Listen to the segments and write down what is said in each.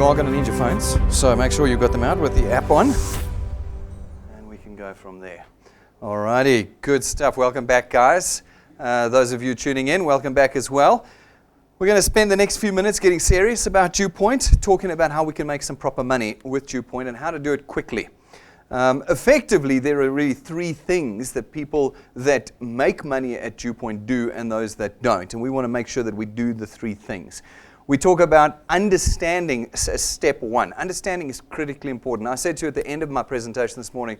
You are going to need your phones, so make sure you've got them out with the app on. And we can go from there. Alrighty, good stuff. Welcome back, guys. Those of you tuning in, welcome back as well. We're going to spend the next few minutes getting serious about DuePoint, talking about how we can make some proper money with DuePoint and how to do it quickly. Effectively, there are really three things that people that make money at DuePoint do and those that don't. And we want to make sure that we do the three things. We talk about understanding as step one. Understanding is critically important. I said to you at the end of my presentation this morning,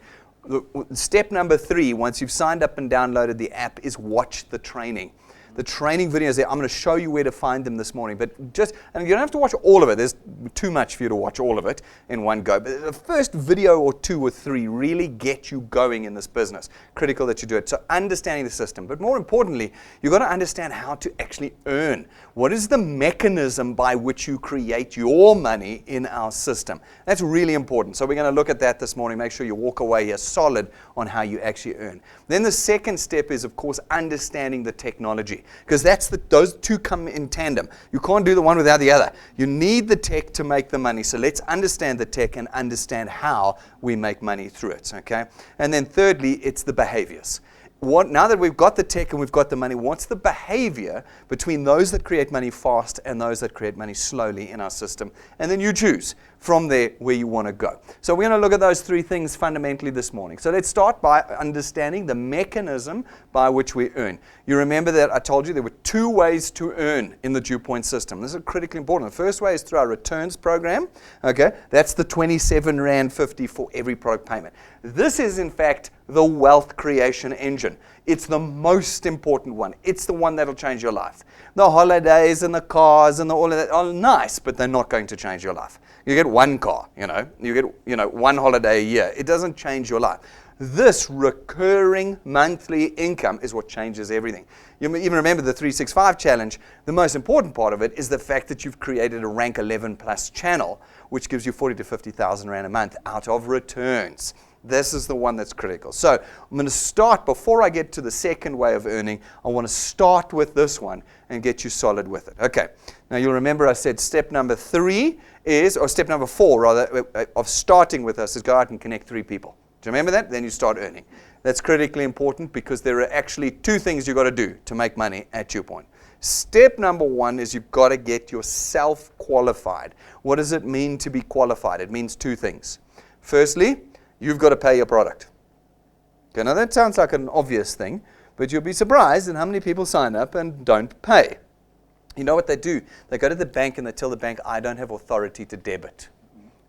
step number 3, once you've signed up and downloaded the app, is watch the training. The training videos there, I'm going to show you where to find them this morning. But and you don't have to watch all of it. There's too much for you to watch all of it in one go. But the first video or 2 or 3 really get you going in this business. Critical that you do it. So understanding the system. But more importantly, you've got to understand how to actually earn. What is the mechanism by which you create your money in our system? That's really important. So we're going to look at that this morning. Make sure you walk away here solid on how you actually earn. Then the second step is, of course, understanding the technology. Because those two come in tandem. You can't do the one without the other. You need the tech to make the money. So let's understand the tech and understand how we make money through it. Okay? And then thirdly, it's the behaviors. Now that we've got the tech and we've got the money, what's the behavior between those that create money fast and those that create money slowly in our system? And then you choose from there where you want to go. So we're going to look at those 3 things fundamentally this morning. So let's start by understanding the mechanism by which we earn. You remember that I told you there were 2 ways to earn in the DuePoint system. This is critically important. The first way is through our returns program. Okay, that's the 27 Rand 50 for every product payment. This is in fact the wealth creation engine. It's the most important one. It's the one that'll change your life. The holidays and the cars and all of that are nice, but they're not going to change your life. You get one car, you get one holiday a year. It doesn't change your life. This recurring monthly income is what changes everything. You even remember the 365 challenge. The most important part of it is the fact that you've created a rank 11 plus channel, which gives you 40 to 50,000 Rand a month out of returns. This is the one that's critical. So I'm going to start, before I get to the second way of earning, I want to start with this one and get you solid with it. Okay. Now you'll remember I said step number 3 is, or step number 4 rather, of starting with us is go out and connect 3 people. Do you remember that? Then you start earning. That's critically important because there are actually 2 things you've got to do to make money at DuePoint. Step number 1 is you've got to get yourself qualified. What does it mean to be qualified? It means 2 things. Firstly, you've got to pay your product. Okay, now that sounds like an obvious thing, but you'll be surprised at how many people sign up and don't pay. You know what they do? They go to the bank and they tell the bank, I don't have authority to debit.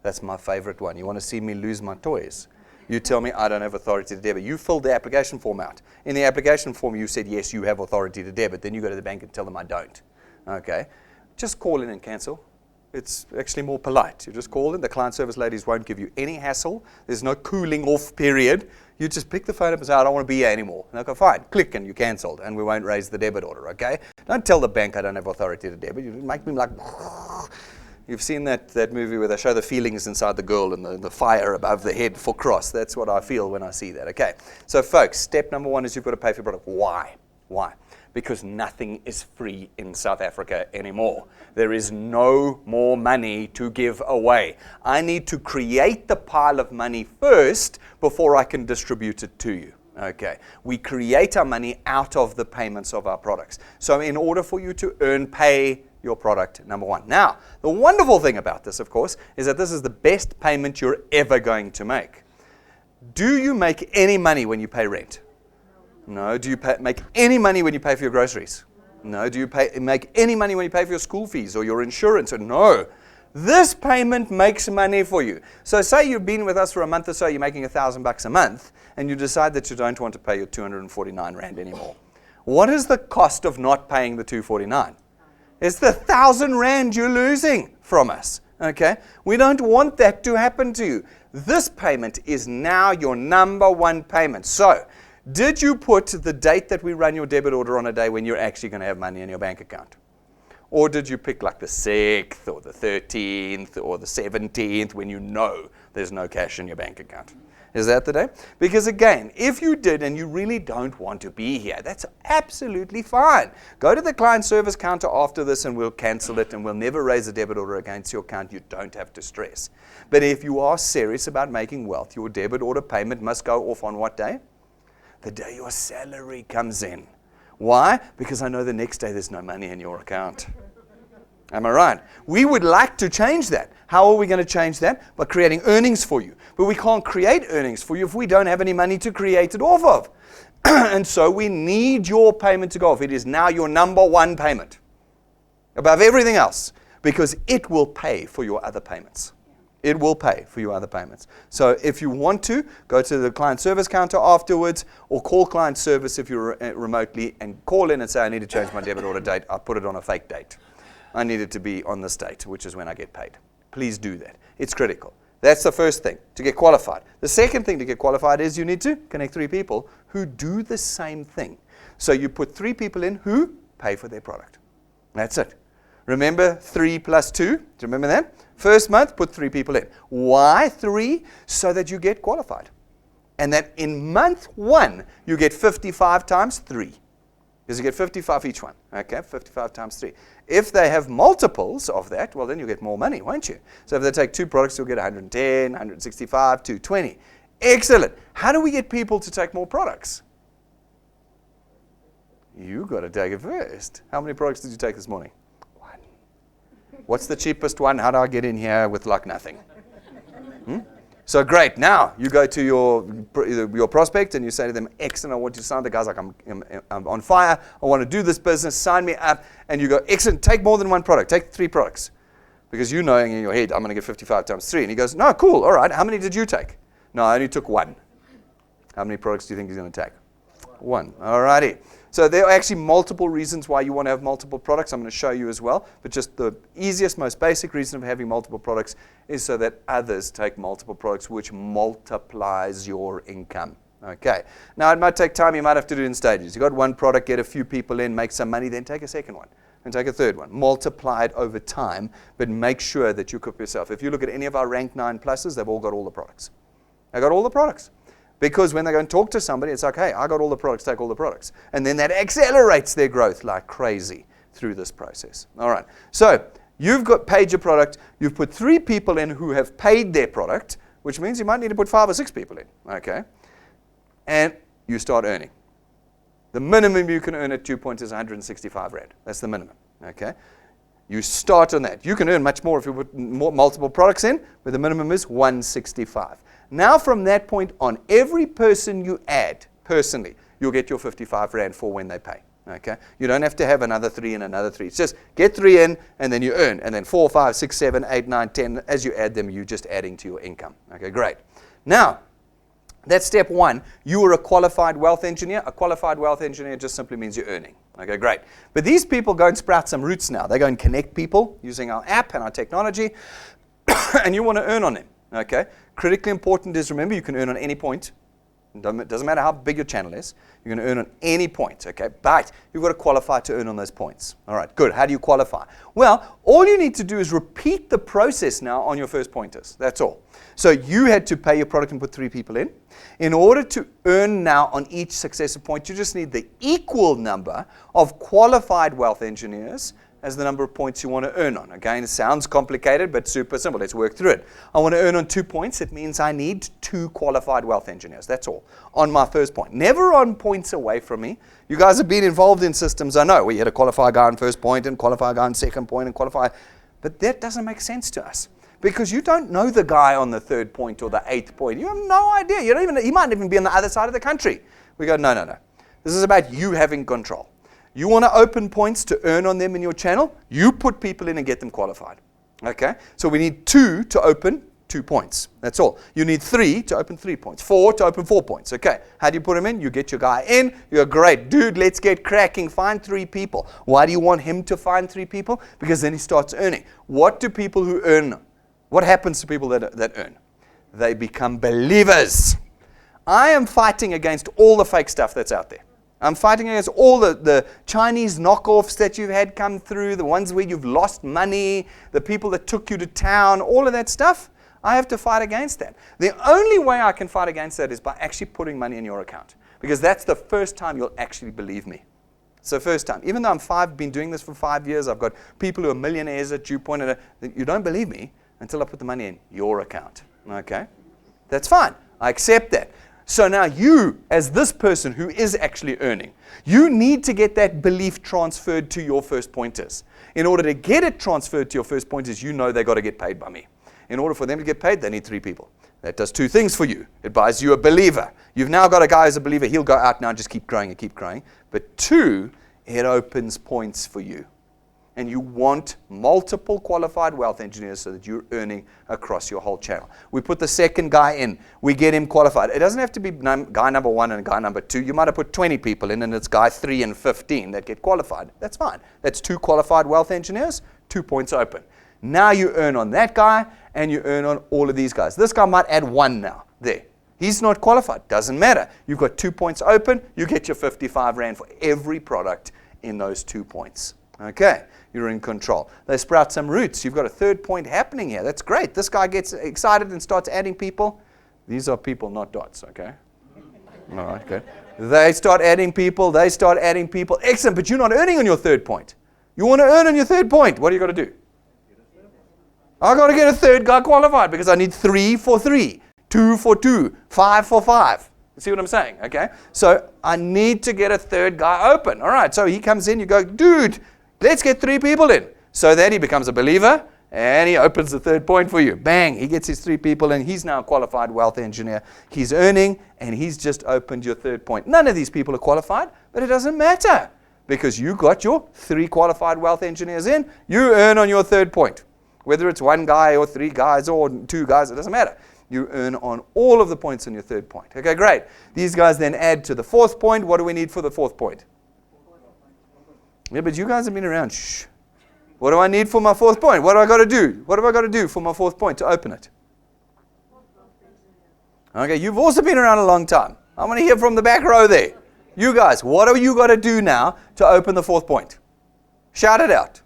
That's my favorite one. You want to see me lose my toys? You tell me I don't have authority to debit. You filled the application form out. In the application form, you said, yes, you have authority to debit. Then you go to the bank and tell them I don't. Okay? Just call in and cancel. It's actually more polite. You just call in. The client service ladies won't give you any hassle. There's no cooling off period. You just pick the phone up and say, I don't want to be here anymore. And they'll go, fine, click, and you cancelled, and we won't raise the debit order, okay? Don't tell the bank I don't have authority to debit. You make me like, you've seen that movie where they show the feelings inside the girl and the fire above the head for cross. That's what I feel when I see that, okay? So folks, step number 1 is you've got to pay for your product. Why? Why? Because nothing is free in South Africa anymore. There is no more money to give away. I need to create the pile of money first before I can distribute it to you. Okay. We create our money out of the payments of our products. So in order for you to earn, pay your product, number 1. Now, the wonderful thing about this, of course, is that this is the best payment you're ever going to make. Do you make any money when you pay rent? No. Do you make any money when you pay for your groceries? No. Do you make any money when you pay for your school fees or your insurance? No. This payment makes money for you. So say you've been with us for a month or so, you're making $1,000 a month, and you decide that you don't want to pay your 249 Rand anymore. What is the cost of not paying the 249? It's the 1,000 Rand you're losing from us. Okay? We don't want that to happen to you. This payment is now your number 1 payment. So, did you put the date that we run your debit order on a day when you're actually going to have money in your bank account? Or did you pick like the 6th or the 13th or the 17th when you know there's no cash in your bank account? Is that the day? Because again, if you did and you really don't want to be here, that's absolutely fine. Go to the client service counter after this and we'll cancel it and we'll never raise a debit order against your account. You don't have to stress. But if you are serious about making wealth, your debit order payment must go off on what day? The day your salary comes in. Why? Because I know the next day there's no money in your account. Am I right? We would like to change that. How are we going to change that? By creating earnings for you. But we can't create earnings for you if we don't have any money to create it off of. And so we need your payment to go off. It is now your number one payment above everything else because it will pay for your other payments. It will pay for your other payments. So if you want to, go to the client service counter afterwards or call client service if you're remotely and call in and say, I need to change my debit order date. I'll put it on a fake date. I need it to be on this date, which is when I get paid. Please do that. It's critical. That's the first thing, to get qualified. The second thing to get qualified is you need to connect 3 people who do the same thing. So you put 3 people in who pay for their product. That's it. Remember 3 plus 2? Do you remember that? First month, put 3 people in. Why 3? So that you get qualified. And that in month 1, you get 55 times 3. Because you get 55 each one. Okay, 55 times 3. If they have multiples of that, well, then you get more money, won't you? So if they take 2 products, you'll get 110, 165, 220. Excellent. How do we get people to take more products? You got to take it first. How many products did you take this morning? 1. What's the cheapest one? How do I get in here with like nothing? So great. Now you go to your prospect and you say to them, excellent, I want you to sign. The guy's like, I'm on fire. I want to do this business. Sign me up. And you go, excellent, take more than 1 product. Take 3 products. Because you knowing in your head, I'm going to get 55 times 3. And he goes, no, cool. All right. How many did you take? No, I only took 1. How many products do you think he's going to take? 1. All righty. So there are actually multiple reasons why you want to have multiple products. I'm going to show you as well. But just the easiest, most basic reason of having multiple products is so that others take multiple products, which multiplies your income. Okay. Now, it might take time. You might have to do it in stages. You've got 1 product, get a few people in, make some money, then take a second one. And take a third one. Multiply it over time, but make sure that you equip yourself. If you look at any of our rank 9 pluses, they've all got all the products. They've got all the products. Because when they go and talk to somebody, it's like, hey, I got all the products, take all the products. And then that accelerates their growth like crazy through this process. All right. So you've paid your product. You've put 3 people in who have paid their product, which means you might need to put 5 or 6 people in. Okay. And you start earning. The minimum you can earn at DuePoint is 165 Rand. That's the minimum. Okay. You start on that. You can earn much more if you put multiple products in, but the minimum is 165. Now from that point on, every person you add personally, you'll get your 55 Rand for when they pay. Okay? You don't have to have another 3 and another 3. It's just get 3 in and then you earn. And then 4, 5, 6, 7, 8, 9, 10. As you add them, you're just adding to your income. Okay, great. Now, that's step 1. You are a qualified wealth engineer. A qualified wealth engineer just simply means you're earning. Okay, great. But these people go and sprout some roots now. They go and connect people using our app and our technology, and you want to earn on them. Okay? Critically important is, remember, you can earn on any point. It doesn't matter how big your channel is. You're going to earn on any point. Okay? But you've got to qualify to earn on those points. All right, good. How do you qualify? Well, all you need to do is repeat the process now on your first pointers. That's all. So you had to pay your product and put 3 people in. In order to earn now on each successive point, you just need the equal number of qualified wealth engineers as the number of points you want to earn on. Again, it sounds complicated, but super simple. Let's work through it. I want to earn on 2 points. It means I need 2 qualified wealth engineers. That's all. On my first point. Never on points away from me. You guys have been involved in systems, I know. We had a qualify guy on first point and qualify guy on second point and qualify. But that doesn't make sense to us. Because you don't know the guy on the 3rd point or the 8th point. You have no idea. You don't even. He might even be on the other side of the country. We go, no. This is about you having control. You want to open points to earn on them in your channel. You put people in and get them qualified. Okay? So we need 2 to open 2 points. That's all. You need 3 to open 3 points. 4 to open 4 points. Okay. How do you put them in? You get your guy in. You're great. Dude, let's get cracking. Find 3 people. Why do you want him to find 3 people? Because then he starts earning. What do people who earn? What happens to people that earn? They become believers. I am fighting against all the fake stuff that's out there. I'm fighting against all the Chinese knockoffs that you've had come through, the ones where you've lost money, the people that took you to town, all of that stuff. I have to fight against that. The only way I can fight against that is by actually putting money in your account. Because that's the first time you'll actually believe me. It's the first time. Even though I've been doing this for 5 years, I've got people who are millionaires at DuePoint, and you don't believe me until I put the money in your account. Okay? That's fine. I accept that. So now you, as this person who is actually earning, you need to get that belief transferred to your first pointers. In order to get it transferred to your first pointers, you know they've got to get paid by me. In order for them to get paid, they need 3 people. That does 2 things for you. It buys you a believer. You've now got a guy who's a believer. He'll go out now and just keep growing and keep growing. But 2, it opens points for you. And you want multiple qualified wealth engineers so that you're earning across your whole channel. We put the second guy in. We get him qualified. It doesn't have to be guy number 1 and guy number 2. You might have put 20 people in, and it's guy 3 and 15 that get qualified. That's fine. That's 2 qualified wealth engineers, 2 points open. Now you earn on that guy, and you earn on all of these guys. This guy might add 1 now. There. He's not qualified. Doesn't matter. You've got 2 points open. You get your 55 Rand for every product in those 2 points. Okay, you're in control. They sprout some roots. You've got a 3rd point happening here. That's great. This guy gets excited and starts adding people. These are people, not dots, okay? All right, good. They start adding people. They start adding people. Excellent, but you're not earning on your 3rd point. You want to earn on your 3rd point. What do you got to do? I've got to get a 3rd guy qualified because I need 3 for 3, 2 for 2, 5 for 5. You see what I'm saying? Okay? So I need to get a 3rd guy open. All right, so he comes in. You go, dude, let's get 3 people in. So then he becomes a believer, and he opens the 3rd point for you. Bang, he gets his 3 people in. He's now a qualified wealth engineer. He's earning, and he's just opened your 3rd point. None of these people are qualified, but it doesn't matter because you got your 3 qualified wealth engineers in. You earn on your 3rd point. Whether it's 1 guy or 3 guys or 2 guys, it doesn't matter. You earn on all of the points on your 3rd point. Okay, great. These guys then add to the 4th point. What do we need for the 4th point? Yeah, but you guys have been around. Shh. What do I need for my 4th point? What do I got to do? What have I got to do for my 4th point to open it? Okay, you've also been around a long time. I want to hear from the back row there. You guys, what have you got to do now to open the 4th point? Shout it out.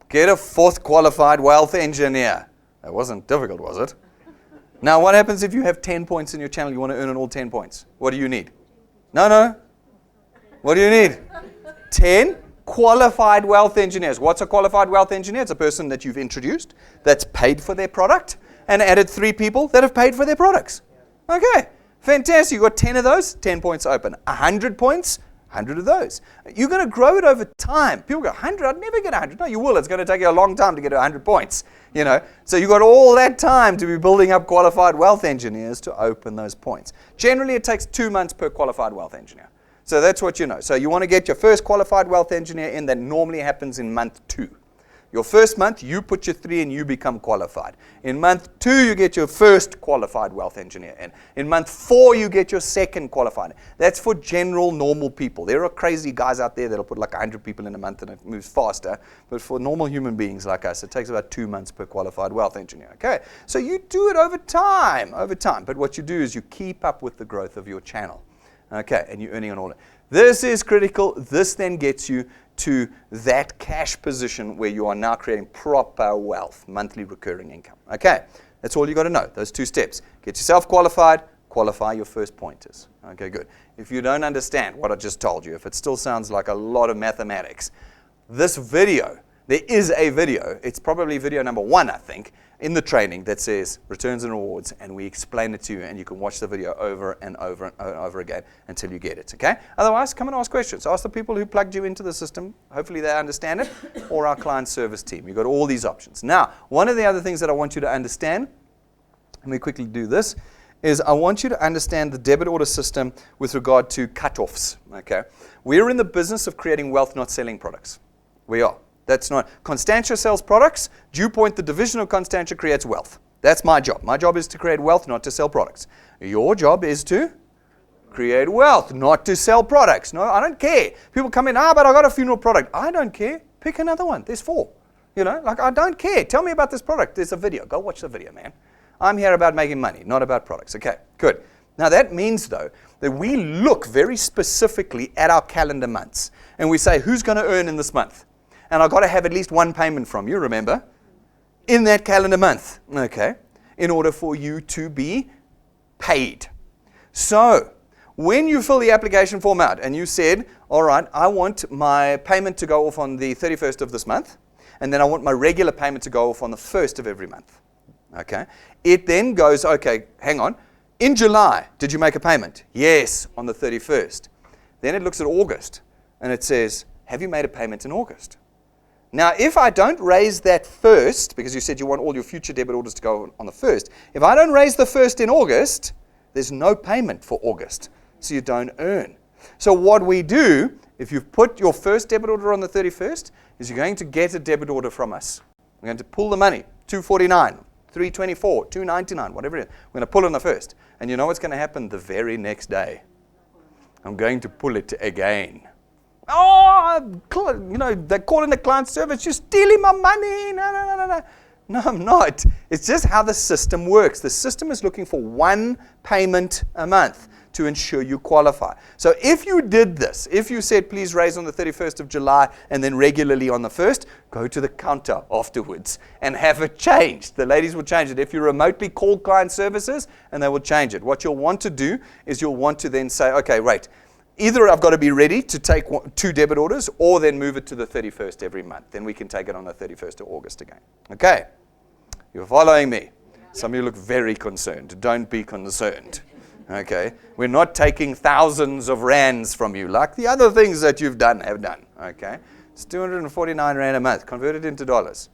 Get a 4th qualified wealth engineer. That wasn't difficult, was it? Now, what happens if you have 10 points in your channel? You want to earn on all 10 points. What do you need? No. What do you need? 10 qualified wealth engineers. What's a qualified wealth engineer? It's a person that you've introduced that's paid for their product and added 3 people that have paid for their products. Okay, fantastic. You've got 10 of those, 10 points open. 100 points, 100 of those. You're going to grow it over time. People go, 100? I'd never get 100. No, you will. It's going to take you a long time to get 100 points. You know, so you've got all that time to be building up qualified wealth engineers to open those points. Generally, it takes 2 months per qualified wealth engineer. So that's what you know. So you want to get your first qualified wealth engineer in. That normally happens in month 2. Your first month, you put your 3 and you become qualified. In month 2, you get your first qualified wealth engineer in. In month 4, you get your second qualified. That's for general, normal people. There are crazy guys out there that'll put like 100 people in a month and it moves faster. But for normal human beings like us, it takes about 2 months per qualified wealth engineer. Okay, so you do it over time. But what you do is you keep up with the growth of your channel. Okay, and you're earning on all of it. This is critical. This then gets you to that cash position where you are now creating proper wealth, monthly recurring income. Okay, that's all you got to know, those 2 steps. Get yourself qualified, qualify your first pointers. Okay, good. If you don't understand what I just told you, if it still sounds like a lot of mathematics, this video, there is a video, it's probably video number 1, I think, in the training that says returns and rewards, and we explain it to you, and you can watch the video over and over and over again until you get it, okay? Otherwise, come and ask questions. Ask the people who plugged you into the system. Hopefully they understand it, or our client service team. You've got all these options. Now, one of the other things that I want you to understand, let me quickly do this, is I want you to understand the debit order system with regard to cutoffs, okay? We're in the business of creating wealth, not selling products. We are. That's not. Constantia sells products. DuePoint, the division of Constantia, creates wealth. That's my job. My job is to create wealth, not to sell products. Your job is to create wealth, not to sell products. No, I don't care. People come in, but I got a funeral product. I don't care. Pick another one. There's 4. You know, like I don't care. Tell me about this product. There's a video. Go watch the video, man. I'm here about making money, not about products. Okay, good. Now that means, though, that we look very specifically at our calendar months. And we say, who's going to earn in this month? And I've got to have at least 1 payment from you, remember? in that calendar month, okay, in order for you to be paid. So, when you fill the application form out and you said, all right, I want my payment to go off on the 31st of this month, and then I want my regular payment to go off on the 1st of every month, okay, it then goes, okay, hang on, in July, did you make a payment? Yes, on the 31st. Then it looks at August, and it says, have you made a payment in August? Now, if I don't raise that first, because you said you want all your future debit orders to go on the 1st, if I don't raise the 1st in August, there's no payment for August, so you don't earn. So what we do, if you've put your first debit order on the 31st, is you're going to get a debit order from us. We're going to pull the money, $249, $324, $299, whatever it is. We're going to pull on the 1st. And you know what's going to happen the very next day? I'm going to pull it again. Oh, you know, they're calling the client service, you're stealing my money. No. No, I'm not. It's just how the system works. The system is looking for one payment a month to ensure you qualify. So if you did this, if you said, please raise on the 31st of July and then regularly on the 1st, go to the counter afterwards and have it changed. The ladies will change it. If you remotely call client services, and they will change it. What you'll want to do is you'll want to then say, okay, right, either I've got to be ready to take 2 debit orders or then move it to the 31st every month. Then we can take it on the 31st of August again. Okay, you're following me. Some of you look very concerned. Don't be concerned. Okay, we're not taking thousands of rands from you like the other things that you've done have done. Okay, it's 249 rand a month. Convert it into dollars.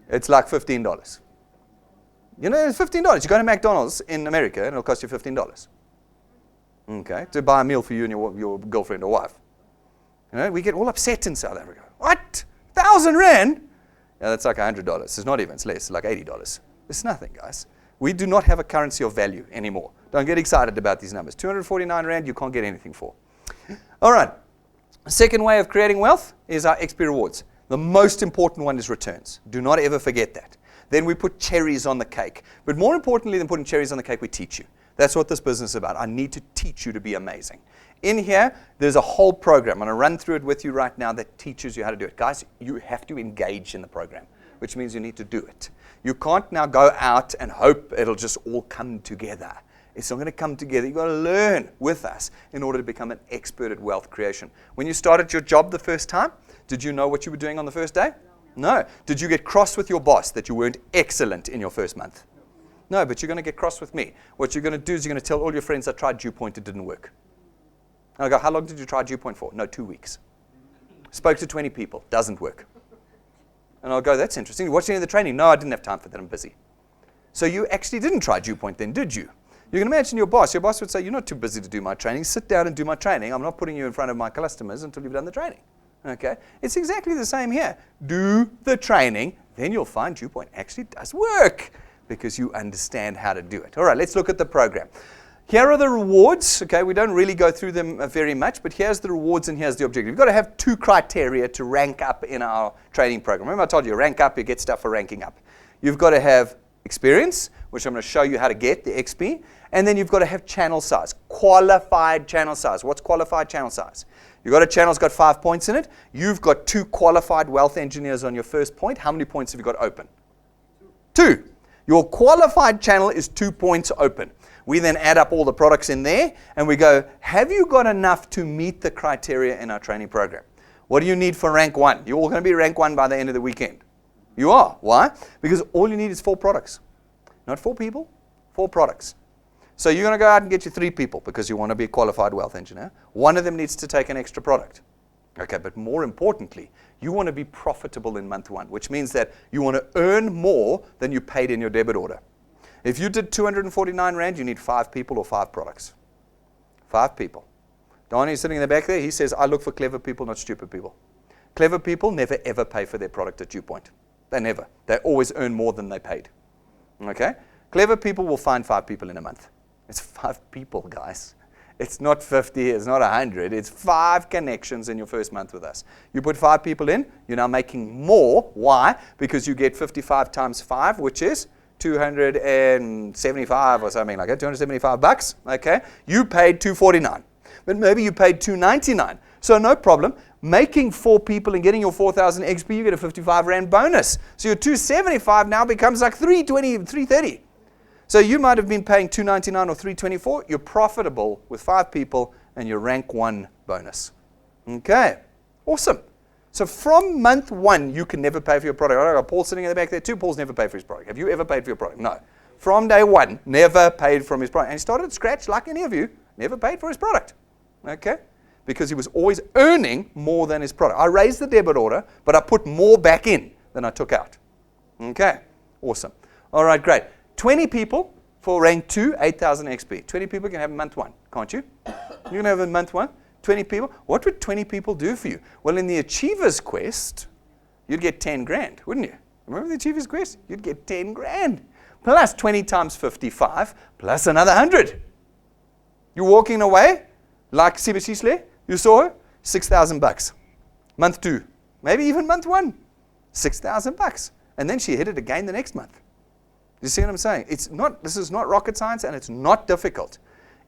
It's like $15. You know, it's $15. You go to McDonald's in America and it'll cost you $15. Okay, to buy a meal for you and your girlfriend or wife. You know, we get all upset in South Africa. What? 1,000 rand? Yeah, that's like $100. It's not even. It's less. It's like $80. It's nothing, guys. We do not have a currency of value anymore. Don't get excited about these numbers. 249 rand, you can't get anything for. All right. Second way of creating wealth is our XP rewards. The most important one is returns. Do not ever forget that. Then we put cherries on the cake. But more importantly than putting cherries on the cake, we teach you. That's what this business is about. I need to teach you to be amazing. In here, there's a whole program. I'm going to run through it with you right now that teaches you how to do it. Guys, you have to engage in the program, which means you need to do it. You can't now go out and hope it'll just all come together. It's not going to come together. You've got to learn with us in order to become an expert at wealth creation. When you started your job the first time, did you know what you were doing on the first day? No. Did you get cross with your boss that you weren't excellent in your first month? No, but you're going to get cross with me. What you're going to do is you're going to tell all your friends, I tried DuePoint, it didn't work. And I go, how long did you try DuePoint for? No, 2 weeks. Spoke to 20 people, doesn't work. And I'll go, that's interesting. You watched any of the training? No, I didn't have time for that, I'm busy. So you actually didn't try DuePoint then, did you? You can imagine your boss. Your boss would say, you're not too busy to do my training. Sit down and do my training. I'm not putting you in front of my customers until you've done the training. Okay? It's exactly the same here. Do the training, then you'll find DuePoint actually does work because you understand how to do it. All right, let's look at the program. Here are the rewards. Okay, we don't really go through them very much, but here's the rewards and here's the objective. You've got to have 2 criteria to rank up in our training program. Remember I told you, rank up, you get stuff for ranking up. You've got to have experience, which I'm going to show you how to get, the XP, and then you've got to have channel size, qualified channel size. What's qualified channel size? You've got a channel that's got 5 points in it. You've got 2 qualified wealth engineers on your first point. How many points have you got open? 2. Your qualified channel is 2 points open. We then add up all the products in there and we go, have you got enough to meet the criteria in our training program? What do you need for rank 1? You're all going to be rank 1 by the end of the weekend. You are. Why? Because all you need is 4 products. Not 4 people, 4 products. So you're going to go out and get you 3 people because you want to be a qualified wealth engineer. One of them needs to take an extra product. Okay, but more importantly, you want to be profitable in month 1, which means that you want to earn more than you paid in your debit order. If you did 249 rand, you need 5 people or 5 products. 5 people. Donnie's sitting in the back there. He says, I look for clever people, not stupid people. Clever people never ever pay for their product at DuePoint. They never. They always earn more than they paid. Okay? Clever people will find 5 people in a month. It's 5 people, guys. It's not 50, it's not 100. It's 5 connections in your first month with us. You put 5 people in, you're now making more. Why? Because you get 55 times 5, which is 275 or something like that, 275 bucks, okay? You paid 249. but maybe you paid $2.99. So no problem. Making 4 people and getting your 4,000 XP, you get a 55 Rand bonus. So your 275 now becomes like 320, 330. So you might have been paying $2.99 or $3.24. You're profitable with 5 people and your rank 1 bonus. Okay, awesome. So from month 1, you can never pay for your product. I got Paul sitting in the back there too. Paul's never paid for his product. Have you ever paid for your product? No. From day 1, never paid from his product. And he started at scratch like any of you, never paid for his product. Okay? Because he was always earning more than his product. I raised the debit order, but I put more back in than I took out. Okay, awesome. All right, great. 20 people for rank 2, 8,000 XP. 20 people can have in month 1, can't you? You can have in month 1, 20 people. What would 20 people do for you? Well, in the Achievers Quest, you'd get 10 grand, wouldn't you? Remember the Achievers Quest? You'd get 10 grand. Plus 20 times 55, plus another 100. You're walking away, like Sibisisle, you saw her, $6,000. Month 2, maybe even month 1, $6,000. And then she hit it again the next month. You see what I'm saying? This is not rocket science, and it's not difficult.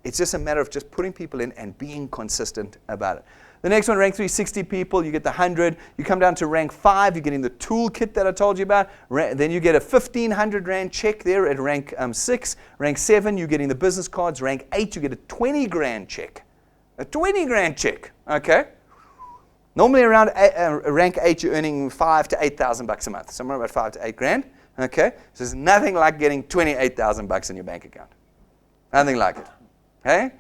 It's just a matter of just putting people in and being consistent about it. The next one, rank 3, 60 people, you get the 100. You come down to rank 5, you're getting the toolkit that I told you about. Then you get a 1,500 Rand check there at rank 6. Rank 7, you're getting the business cards. Rank 8, you get a 20 grand check. A 20 grand check, okay? Normally around rank 8, you're earning 5 to 8,000 bucks a month, somewhere about 5 to 8 grand. Okay, so there's nothing like getting 28,000 bucks in your bank account. Nothing like it. Hey?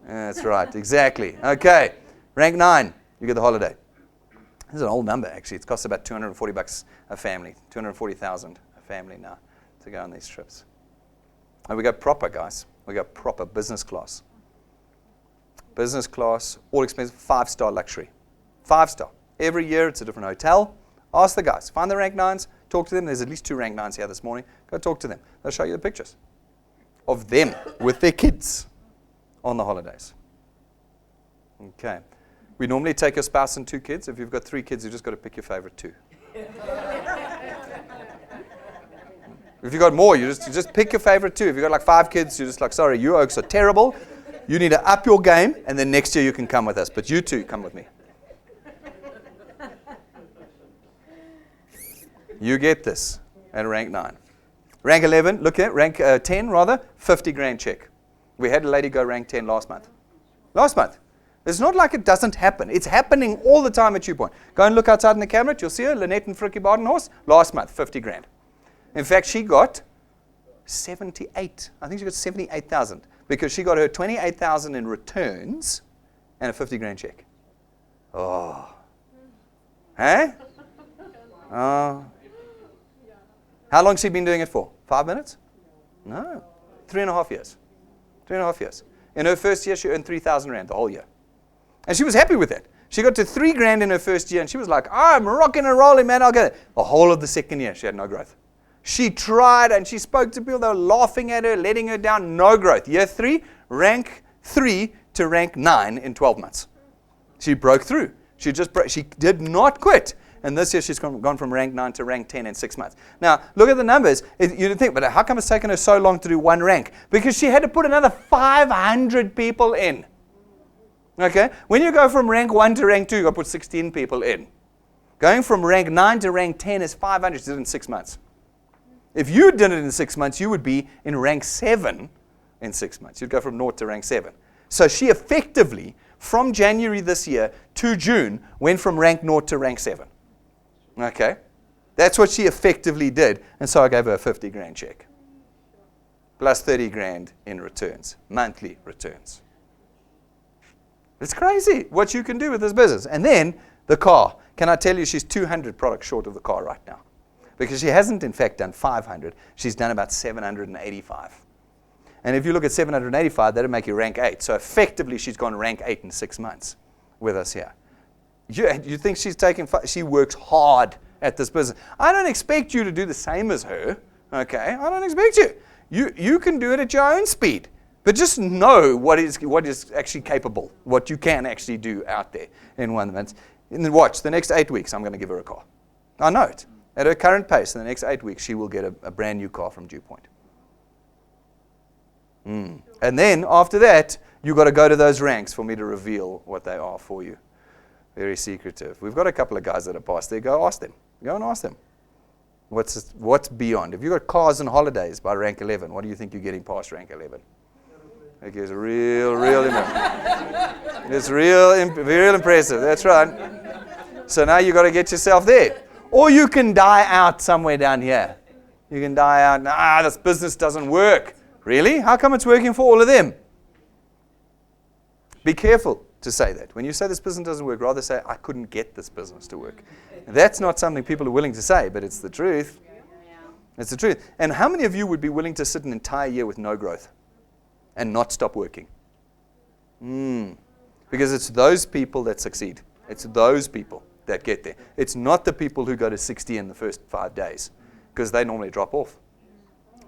That's right, exactly. Okay, rank 9, you get the holiday. This is an old number, actually. It costs about 240 bucks a family, 240,000 a family now to go on these trips. And we go proper, guys. We go proper business class. Business class, all expensive, 5-star luxury. 5-star. Every year, it's a different hotel. Ask the guys. Find the rank 9s. Talk to them. There's at least 2 rank 9s here this morning. Go talk to them. They'll show you the pictures of them with their kids on the holidays. Okay. We normally take a spouse and 2 kids. If you've got 3 kids, you've just got to pick your favorite 2. If you've got more, you just pick your favorite 2. If you've got like 5 kids, you're just like, sorry, you oaks are terrible. You need to up your game, and then next year you can come with us. But you 2, come with me. You get this at rank 9. Rank 11, look at rank 10 rather, 50 grand check. We had a lady go rank 10 last month. Last month. It's not like it doesn't happen. It's happening all the time at DuePoint. Go and look outside in the cabinet. You'll see her, Lynette and Frikkie Badenhorst. Last month, 50 grand. In fact, she got 78. I think she got 78,000 because she got her 28,000 in returns and a 50 grand check. Oh. Hey? Oh. How long has she been doing it for? 5 minutes? No. 3.5 years. 3.5 years. In her first year, she earned 3,000 Rand the whole year. And she was happy with it. She got to 3 grand in her first year, and she was like, I'm rocking and rolling, man, I'll get it. The whole of the second year, she had no growth. She tried, and she spoke to people. They were laughing at her, letting her down. No growth. Year 3, rank 3 to rank 9 in 12 months. She broke through. She did not quit. And this year, she's gone from rank 9 to rank 10 in 6 months. Now, look at the numbers. You'd think, but how come it's taken her so long to do 1 rank? Because she had to put another 500 people in. Okay? When you go from rank 1 to rank 2, you've got to put 16 people in. Going from rank 9 to rank 10 is 500. She did it in 6 months. If you did it in 6 months, you would be in rank 7 in 6 months. You'd go from 0 to rank 7. So she effectively, from January this year to June, went from rank 0 to rank 7. Okay? That's what she effectively did. And so I gave her a 50 grand check. Plus 30 grand in returns. Monthly returns. It's crazy what you can do with this business. And then the car. Can I tell you she's 200 products short of the car right now? Because she hasn't, in fact, done 500. She's done about 785. And if you look at 785, that'll make you rank 8. So effectively, she's gone rank 8 in 6 months with us here. You think she's taking... She works hard at this business. I don't expect you to do the same as her. Okay? I don't expect you. You can do it at your own speed. But just know what is actually capable, what you can actually do out there in 1 month. And then watch, the next 8 weeks, I'm going to give her a car. I know it. At her current pace, in the next 8 weeks, she will get a brand new car from DuePoint. And then after that, you've got to go to those ranks for me to reveal what they are for you. Very secretive. We've got a couple of guys that are past there. Go ask them. Go and ask them. What's beyond? If you've got cars and holidays by rank 11, what do you think you're getting past rank 11? It gets real impressive. It's real impressive. That's right. So now you've got to get yourself there. Or you can die out somewhere down here. You can die out, this business doesn't work. Really? How come it's working for all of them? Be careful to say that. When you say this business doesn't work, rather say, I couldn't get this business to work. That's not something people are willing to say, but it's the truth. It's the truth. And how many of you would be willing to sit an entire year with no growth and not stop working? Because it's those people that succeed. It's those people that get there. It's not the people who go to 60 in the first 5 days, because they normally drop off.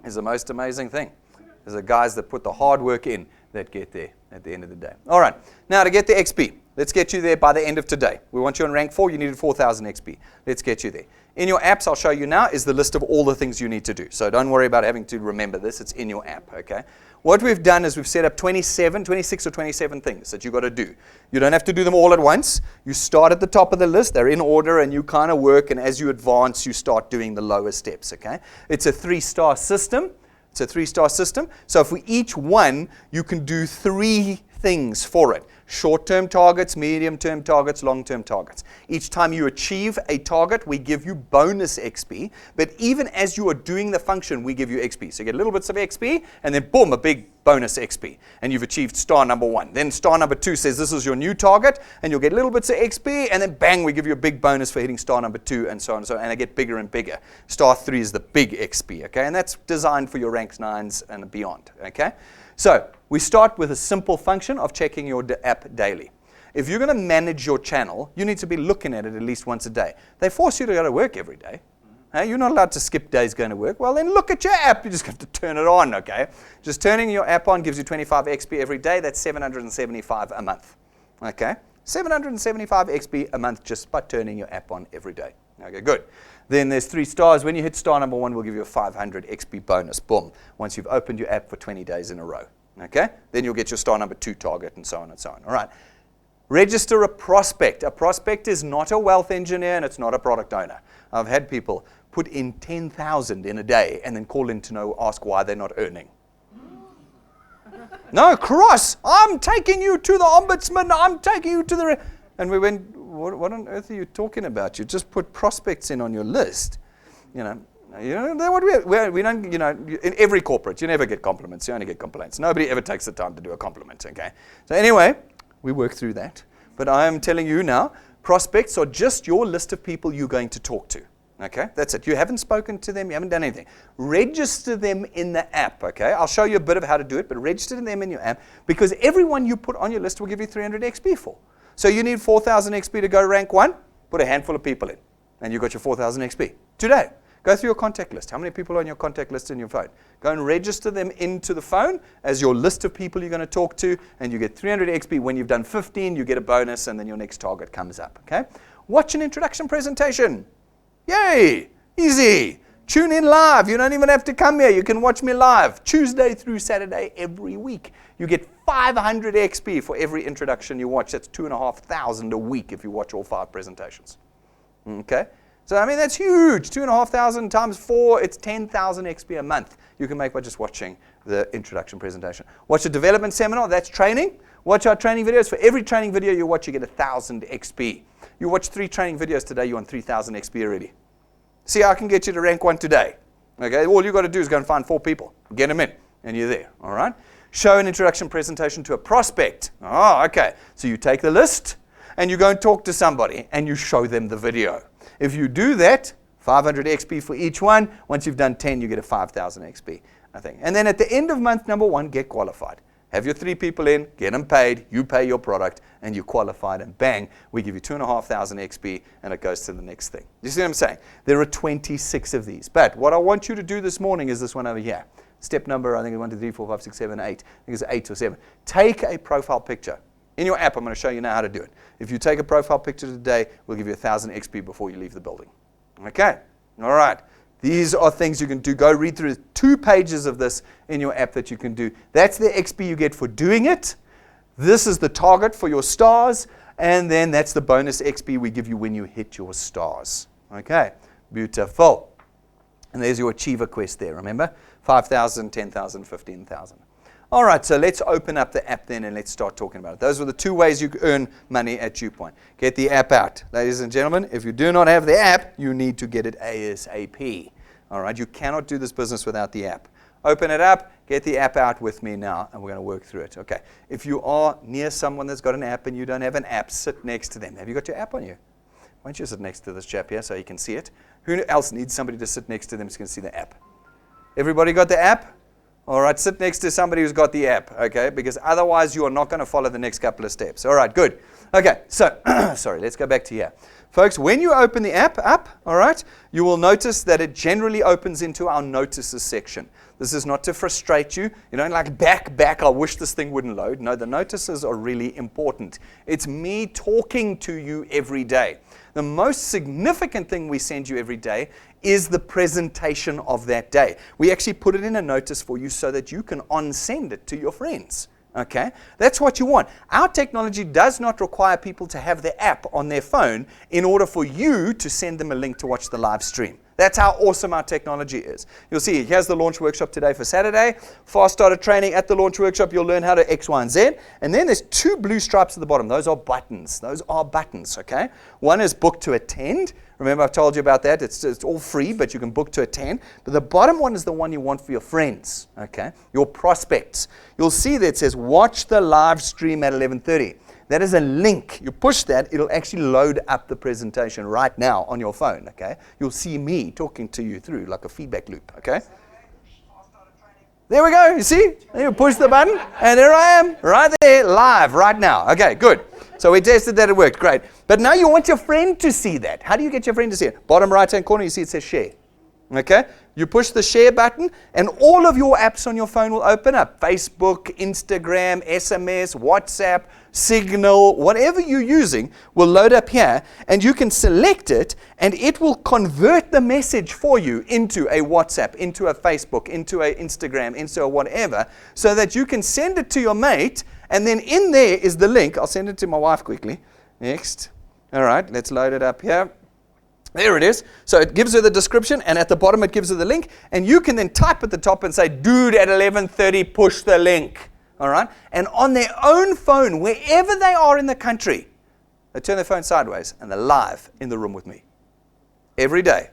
It's the most amazing thing. There's the guys that put the hard work in that get there at the end of the day. All right. Now to get the XP, let's get you there by the end of today. We want you on rank 4. You needed 4,000 XP. Let's get you there. In your apps, I'll show you now, is the list of all the things you need to do. So don't worry about having to remember this. It's in your app, okay? What we've done is we've set up 26 or 27 things that you've got to do. You don't have to do them all at once. You start at the top of the list. They're in order, and you kind of work, and as you advance, you start doing the lower steps, okay? It's a 3-star system. It's a 3-star system. So for each one, you can do 3 things for it. Short-term targets, medium-term targets, long-term targets. Each time you achieve a target, we give you bonus XP. But even as you are doing the function, we give you XP. So you get little bits of XP, and then boom, a big bonus XP. And you've achieved star number 1. Then star number 2 says this is your new target, and you'll get little bits of XP, and then bang, we give you a big bonus for hitting star number 2, and so on and so on. And they get bigger and bigger. Star 3 is the big XP, okay? And that's designed for your ranks 9s and beyond, okay? So we start with a simple function of checking your app daily. If you're going to manage your channel, you need to be looking at it at least once a day. They force you to go to work every day. You're not allowed to skip days going to work. Well, then look at your app. You just have to turn it on, okay? Just turning your app on gives you 25 XP every day. That's 775 a month, okay? 775 XP a month just by turning your app on every day. Okay, good. Then there's 3 stars. When you hit star number 1, we'll give you a 500 XP bonus. Boom. Once you've opened your app for 20 days in a row. Okay? Then you'll get your star number 2 target and so on and so on. All right. Register a prospect. A prospect is not a wealth engineer and it's not a product owner. I've had people put in 10,000 in a day and then call in to ask why they're not earning. No, cross. I'm taking you to the ombudsman. I'm taking you to the... And we went, what on earth are you talking about? You just put prospects in on your list. You know what we don't, in every corporate, you never get compliments. You only get complaints. Nobody ever takes the time to do a compliment, okay? So anyway, we work through that. But I am telling you now, prospects are just your list of people you're going to talk to. Okay, that's it. You haven't spoken to them. You haven't done anything. Register them in the app, okay? I'll show you a bit of how to do it, but register them in your app because everyone you put on your list will give you 300 XP for. So you need 4,000 XP to go rank 1, put a handful of people in, and you got your 4,000 XP. Today, go through your contact list. How many people are on your contact list in your phone? Go and register them into the phone as your list of people you're going to talk to, and you get 300 XP. When you've done 15, you get a bonus, and then your next target comes up, okay? Watch an introduction presentation. Yay! Easy. Tune in live. You don't even have to come here. You can watch me live Tuesday through Saturday every week. You get 500 XP for every introduction you watch. That's 2,500 a week if you watch all 5 presentations. Okay? So, I mean, that's huge. 2,500 times 4, it's 10,000 XP a month you can make by just watching the introduction presentation. Watch a development seminar. That's training. Watch our training videos. For every training video you watch, you get 1,000 XP. You watch 3 training videos today, you're on 3,000 XP already. See, I can get you to rank 1 today. Okay, all you got to do is go and find 4 people, get them in, and you're there. All right. Show an introduction presentation to a prospect. Oh, okay. So you take the list and you go and talk to somebody and you show them the video. If you do that, 500 XP for each one. Once you've done 10, you get a 5,000 XP, I think. And then at the end of month number 1, get qualified. Have your 3 people in, get them paid, you pay your product, and you're qualified, and bang, we give you 2,500 XP, and it goes to the next thing. You see what I'm saying? There are 26 of these. But what I want you to do this morning is this one over here. Step number, I think it's 1, 2, 3, 4, 5, 6, 7, 8. I think it's 8 or 7. Take a profile picture. In your app, I'm going to show you now how to do it. If you take a profile picture today, we'll give you 1,000 XP before you leave the building. Okay? All right. These are things you can do. Go read through 2 pages of this in your app that you can do. That's the XP you get for doing it. This is the target for your stars. And then that's the bonus XP we give you when you hit your stars. Okay, beautiful. And there's your achiever quest there, remember? 5,000, 10,000, 15,000. All right, so let's open up the app then and let's start talking about it. Those are the 2 ways you earn money at DuePoint. Get the app out. Ladies and gentlemen, if you do not have the app, you need to get it ASAP. All right, you cannot do this business without the app. Open it up, get the app out with me now, and we're going to work through it. Okay, if you are near someone that's got an app and you don't have an app, sit next to them. Have you got your app on you? Why don't you sit next to this chap here so you can see it? Who else needs somebody to sit next to them so you can see the app? Everybody got the app? All right, sit next to somebody who's got the app, okay? Because otherwise you are not going to follow the next couple of steps. All right, good. Okay, so, sorry, let's go back to here. Folks, when you open the app up, all right, you will notice that it generally opens into our notices section. This is not to frustrate you. You know, like back, I wish this thing wouldn't load. No, the notices are really important. It's me talking to you every day. The most significant thing we send you every day is the presentation of that day. We actually put it in a notice for you so that you can on-send it to your friends. Okay? That's what you want. Our technology does not require people to have the app on their phone in order for you to send them a link to watch the live stream. That's how awesome our technology is. You'll see, here's the launch workshop today for Saturday. Fast starter training at the launch workshop. You'll learn how to X, Y, and Z. And then there's 2 blue stripes at the bottom. Those are buttons. Those are buttons, okay? One is book to attend. Remember, I've told you about that. It's all free, but you can book to attend. But the bottom one is the one you want for your friends, okay? Your prospects. You'll see that it says, watch the live stream at 11:30. That is a link. You push that, it'll actually load up the presentation right now on your phone, okay? You'll see me talking to you through like a feedback loop, okay? There we go, you see? You push the button, and there I am, right there, live, right now. Okay, good. So we tested that, it worked, great. But now you want your friend to see that. How do you get your friend to see it? Bottom right-hand corner, you see it says share. Okay? You push the share button, and all of your apps on your phone will open up. Facebook, Instagram, SMS, WhatsApp, Signal, whatever you're using will load up here, and you can select it, and it will convert the message for you into a WhatsApp, into a Facebook, into a Instagram, into a whatever, so that you can send it to your mate, and then in there is the link. I'll send it to my wife quickly. Next. All right, let's load it up here. There it is. So it gives her the description, and at the bottom it gives her the link, and you can then type at the top and say, dude, at 11:30, push the link. All right? And on their own phone, wherever they are in the country, they turn their phone sideways, and they're live in the room with me. Every day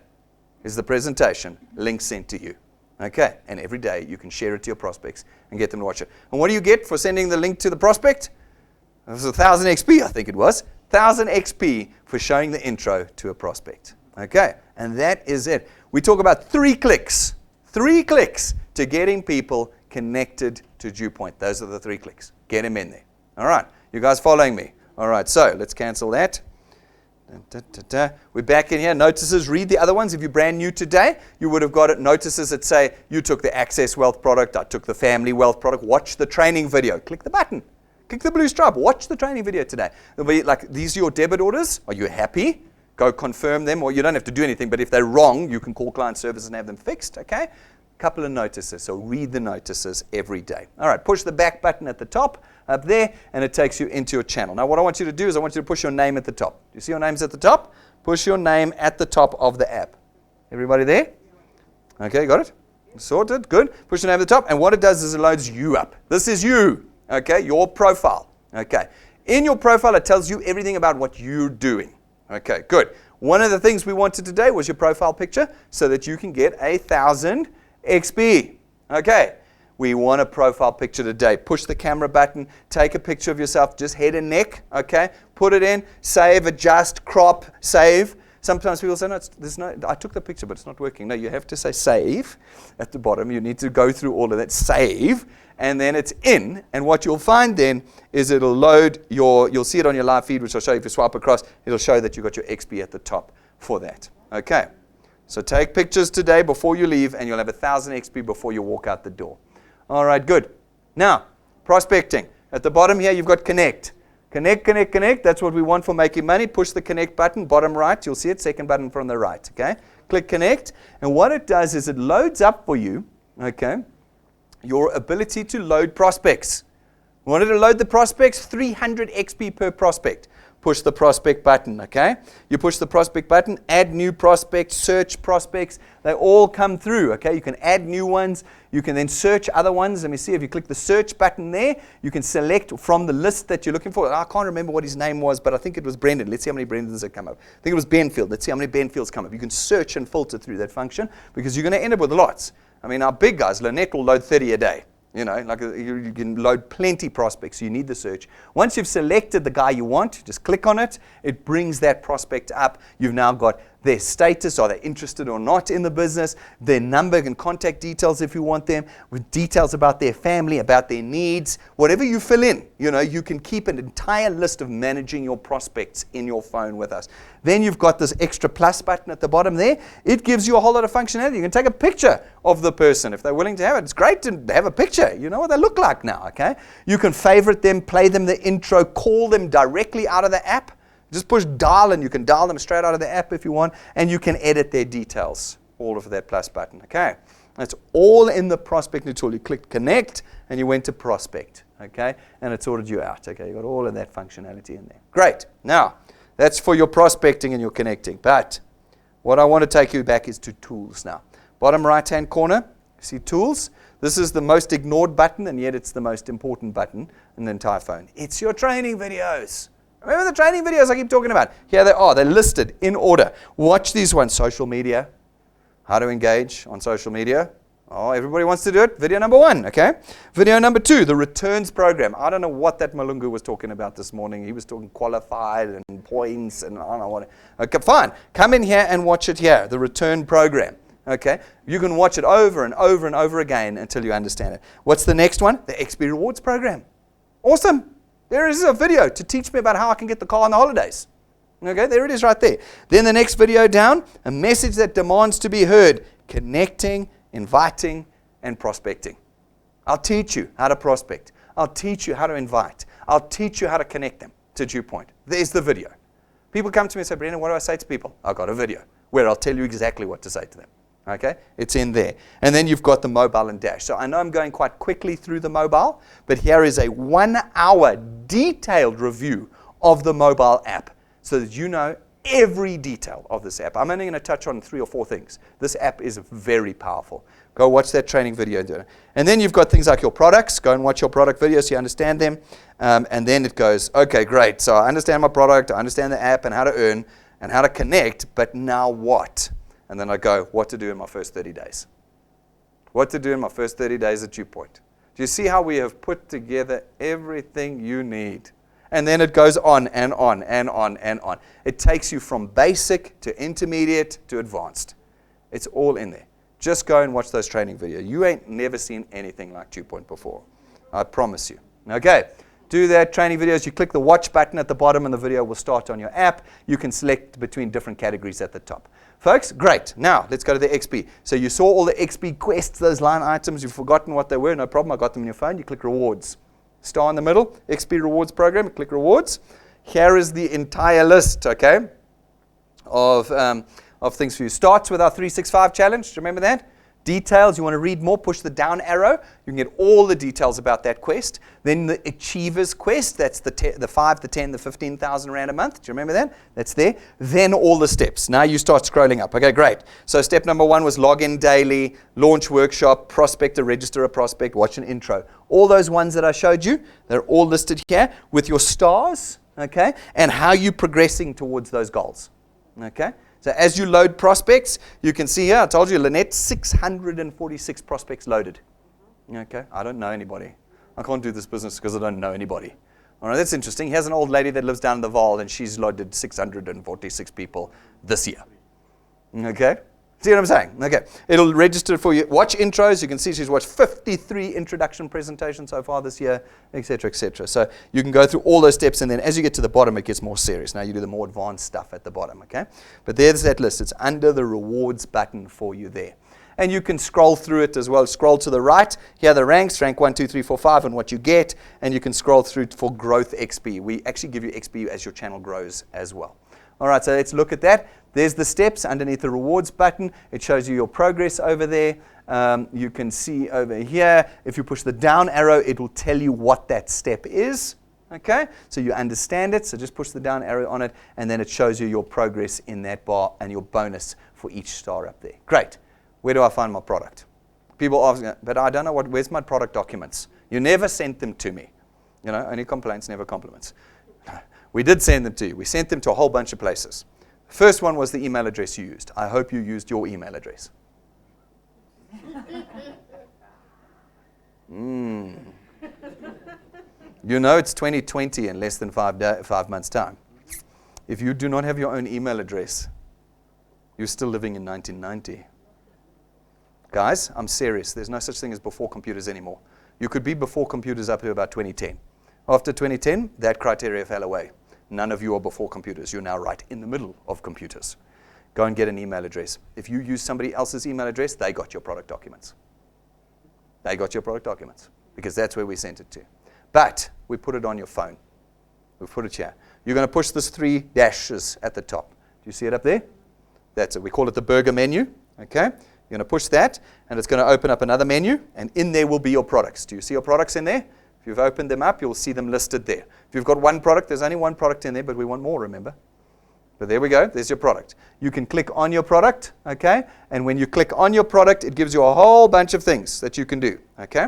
is the presentation, link sent to you. Okay? And every day you can share it to your prospects and get them to watch it. And what do you get for sending the link to the prospect? It was 1,000 XP, I think it was. 1,000 XP for showing the intro to a prospect. Okay, and that is it. We talk about 3 clicks. 3 clicks to getting people connected to DuePoint. Those are the 3 clicks. Get them in there. All right, you guys following me? All right, so let's cancel that. We're back in here. Notices, read the other ones. If you're brand new today, you would have got it. Notices that say, you took the Access Wealth product, I took the Family Wealth product, watch the training video. Click the button. Click the blue stripe. Watch the training video today. It'll be like, these are your debit orders. Are you happy? Go confirm them, or you don't have to do anything, but if they're wrong, you can call client service and have them fixed, okay? Couple of notices, so read the notices every day. All right, push the back button at the top up there, and it takes you into your channel. Now, what I want you to do is I want you to push your name at the top. Do you see your names at the top? Push your name at the top of the app. Everybody there? Okay, got it? Sorted, good. Push your name at the top, and what it does is it loads you up. This is you. Okay, your profile. Okay, in your profile, it tells you everything about what you're doing. Okay, good. One of the things we wanted today was your profile picture so that you can get 1,000 XP. Okay, we want a profile picture today. Push the camera button, take a picture of yourself, just head and neck. Okay, put it in, save, adjust, crop, save. Sometimes people say, no, I took the picture, but it's not working. No, you have to say save at the bottom. You need to go through all of that, save, and then it's in. And what you'll find then is it'll load you'll see it on your live feed, which I'll show you if you swipe across. It'll show that you've got your XP at the top for that. Okay, so take pictures today before you leave, and you'll have 1,000 XP before you walk out the door. All right, good. Now, prospecting. At the bottom here, you've got connect. Connect, connect, connect. That's what we want for making money. Push the connect button, bottom right. You'll see it, second button from the right, okay? Click connect. And what it does is it loads up for you, okay, your ability to load prospects. Wanted to load the prospects, 300 XP per prospect. Push the prospect button, okay? You push the prospect button, add new prospects, search prospects. They all come through, okay? You can add new ones. You can then search other ones. Let me see if you click the search button there, you can select from the list that you're looking for. I can't remember what his name was, but I think it was Brendan. Let's see how many Brendans have come up. I think it was Benfield. Let's see how many Benfields come up. You can search and filter through that function because you're going to end up with lots. I mean, our big guys, Lynette will load 30 a day. You know, like you can load plenty prospects, so you need the search. Once you've selected the guy you want, just click on it. It brings that prospect up. You've now got their status, are they interested or not in the business, their number and contact details if you want them, with details about their family, about their needs, whatever you fill in. You know, you can keep an entire list of managing your prospects in your phone with us. Then you've got this extra plus button at the bottom there. It gives you a whole lot of functionality. You can take a picture of the person if they're willing to have it. It's great to have a picture. You know what they look like now, okay? You can favorite them, play them the intro, call them directly out of the app. Just push dial and you can dial them straight out of the app if you want, and you can edit their details, all of that plus button, okay? That's all in the prospecting tool. You clicked connect and you went to prospect, okay? And it sorted you out, okay? You got all of that functionality in there. Great. Now, that's for your prospecting and your connecting. But what I want to take you back is to tools now. Bottom right-hand corner, see tools? This is the most ignored button, and yet it's the most important button in the entire phone. It's your training videos. Remember the training videos I keep talking about? Here they are. They're listed in order. Watch these ones. Social media. How to engage on social media. Oh, everybody wants to do it. Video number 1, okay? Video number 2, the returns program. I don't know what that Malungu was talking about this morning. He was talking qualified and points and I don't know what. Okay, fine. Come in here and watch it here, the return program. Okay? You can watch it over and over and over again until you understand it. What's the next one? The XP Rewards program. Awesome. There is a video to teach me about how I can get the car on the holidays. Okay, there it is right there. Then the next video down, a message that demands to be heard. Connecting, inviting, and prospecting. I'll teach you how to prospect. I'll teach you how to invite. I'll teach you how to connect them to DuePoint. There's the video. People come to me and say, Brendan, what do I say to people? I've got a video where I'll tell you exactly what to say to them. Okay, it's in there. And then you've got the mobile and dash. So I know I'm going quite quickly through the mobile, but here is a 1-hour detailed review of the mobile app so that you know every detail of this app. I'm only going to touch on 3 or 4 things. This app is very powerful. Go watch that training video. And then you've got things like your products. Go and watch your product videos so you understand them. And then it goes, okay, great. So I understand my product. I understand the app and how to earn and how to connect. But now what? And then I go, what to do in my first 30 days. What to do in my first 30 days at DuePoint. Do you see how we have put together everything you need? And then it goes on and on and on and on. It takes you from basic to intermediate to advanced. It's all in there. Just go and watch those training videos. You ain't never seen anything like DuePoint before. I promise you. Okay. Do that training videos. You click the watch button at the bottom and the video will start on your app. You can select between different categories at the top. Folks, great. Now, let's go to the XP. So you saw all the XP quests, those line items. You've forgotten what they were. No problem. I got them in your phone. You click rewards. Star in the middle, XP rewards program. Click rewards. Here is the entire list, okay, of things for you. Starts with our 365 challenge. Do you remember that? Details, you want to read more, push the down arrow. You can get all the details about that quest. Then the Achievers quest, that's the 5, the 10, the 15,000 Rand a month. Do you remember that? That's there. Then all the steps. Now you start scrolling up. Okay, great. So step number 1 was log in daily, launch workshop, prospect or register a prospect, watch an intro. All those ones that I showed you, they're all listed here with your stars, okay, and how you're progressing towards those goals. Okay? So as you load prospects, you can see here, I told you, Lynette, 646 prospects loaded. Okay, I don't know anybody. I can't do this business because I don't know anybody. All right, that's interesting. Here's an old lady that lives down in the Vaal, and she's loaded 646 people this year. Okay, see what I'm saying? Okay, it'll register for you. Watch intros. You can see she's watched 53 introduction presentations so far this year, etc., etc. So you can go through all those steps, and then as you get to the bottom, it gets more serious. Now you do the more advanced stuff at the bottom, okay? But there's that list. It's under the rewards button for you there. And you can scroll through it as well. Scroll to the right. Here are the ranks, rank 1, 2, 3, 4, 5, and what you get. And you can scroll through for growth XP. We actually give you XP as your channel grows as well. All right, so let's look at that. There's the steps underneath the rewards button. It shows you your progress over there. You can see over here, if you push the down arrow, it will tell you what that step is. Okay, so you understand it. So just push the down arrow on it, and then it shows you your progress in that bar and your bonus for each star up there. Great. Where do I find my product? People ask, but I don't know where's my product documents? You never sent them to me. Only complaints, never compliments. We did send them to you. We sent them to a whole bunch of places. First one was the email address you used. I hope you used your email address. It's 2020 in less than 5 months' time. If you do not have your own email address, you're still living in 1990. Guys, I'm serious. There's no such thing as before computers anymore. You could be before computers up to about 2010. After 2010, that criteria fell away. None of you are before computers. You're now right in the middle of computers. Go and get an email address. If you use somebody else's email address, they got your product documents. They got your product documents because that's where we sent it to. But we put it on your phone. We put it here. You're going to push these 3 dashes at the top. Do you see it up there? That's it. We call it the burger menu. Okay? You're going to push that, and it's going to open up another menu, and in there will be your products. Do you see your products in there? If you've opened them up, you'll see them listed there. If you've got one product, there's only one product in there, but we want more, remember? But there we go. There's your product. You can click on your product, okay? And when you click on your product, it gives you a whole bunch of things that you can do, okay?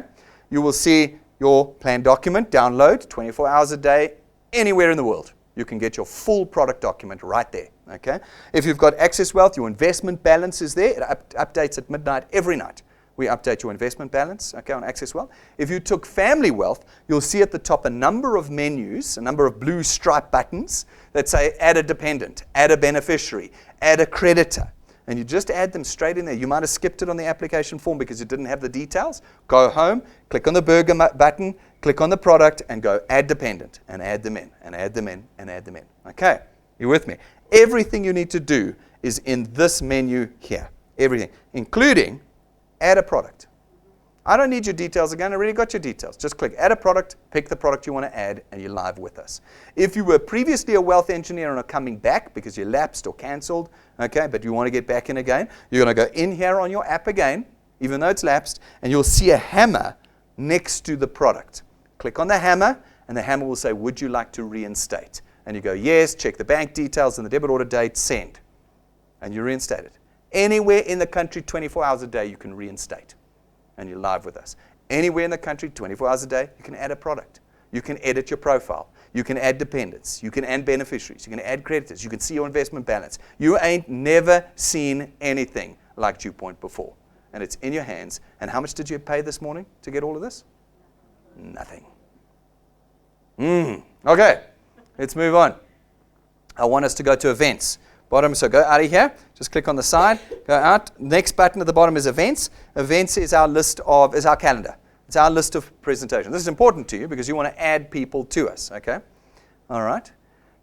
You will see your plan document, download, 24 hours a day, anywhere in the world. You can get your full product document right there, okay? If you've got Access Wealth, your investment balance is there. It updates at midnight every night. We update your investment balance, okay, on Access Wealth. If you took Family Wealth, you'll see at the top a number of menus, a number of blue stripe buttons that say add a dependent, add a beneficiary, add a creditor. And you just add them straight in there. You might have skipped it on the application form because you didn't have the details. Go home, click on the burger button, click on the product, and go add dependent, and add them in, and add them in, and add them in. Okay, you with me? Everything you need to do is in this menu here. Everything, including add a product. I don't need your details again. I already got your details. Just click add a product, pick the product you want to add, and you're live with us. If you were previously a wealth engineer and are coming back because you lapsed or canceled, okay, but you want to get back in again, you're going to go in here on your app again, even though it's lapsed, and you'll see a hammer next to the product. Click on the hammer, and the hammer will say, would you like to reinstate? And you go, yes, check the bank details and the debit order date, send. And you reinstate it. Anywhere in the country, 24 hours a day, you can reinstate. And you're live with us. Anywhere in the country, 24 hours a day, you can add a product. You can edit your profile. You can add dependents. You can add beneficiaries. You can add creditors. You can see your investment balance. You ain't never seen anything like DuePoint before. And it's in your hands. And how much did you pay this morning to get all of this? Nothing. Okay, let's move on. I want us to go to events. Bottom, so go out of here. Just click on the side. Go out. Next button at the bottom is events. Events is our calendar. It's our list of presentations. This is important to you because you want to add people to us. Okay. All right.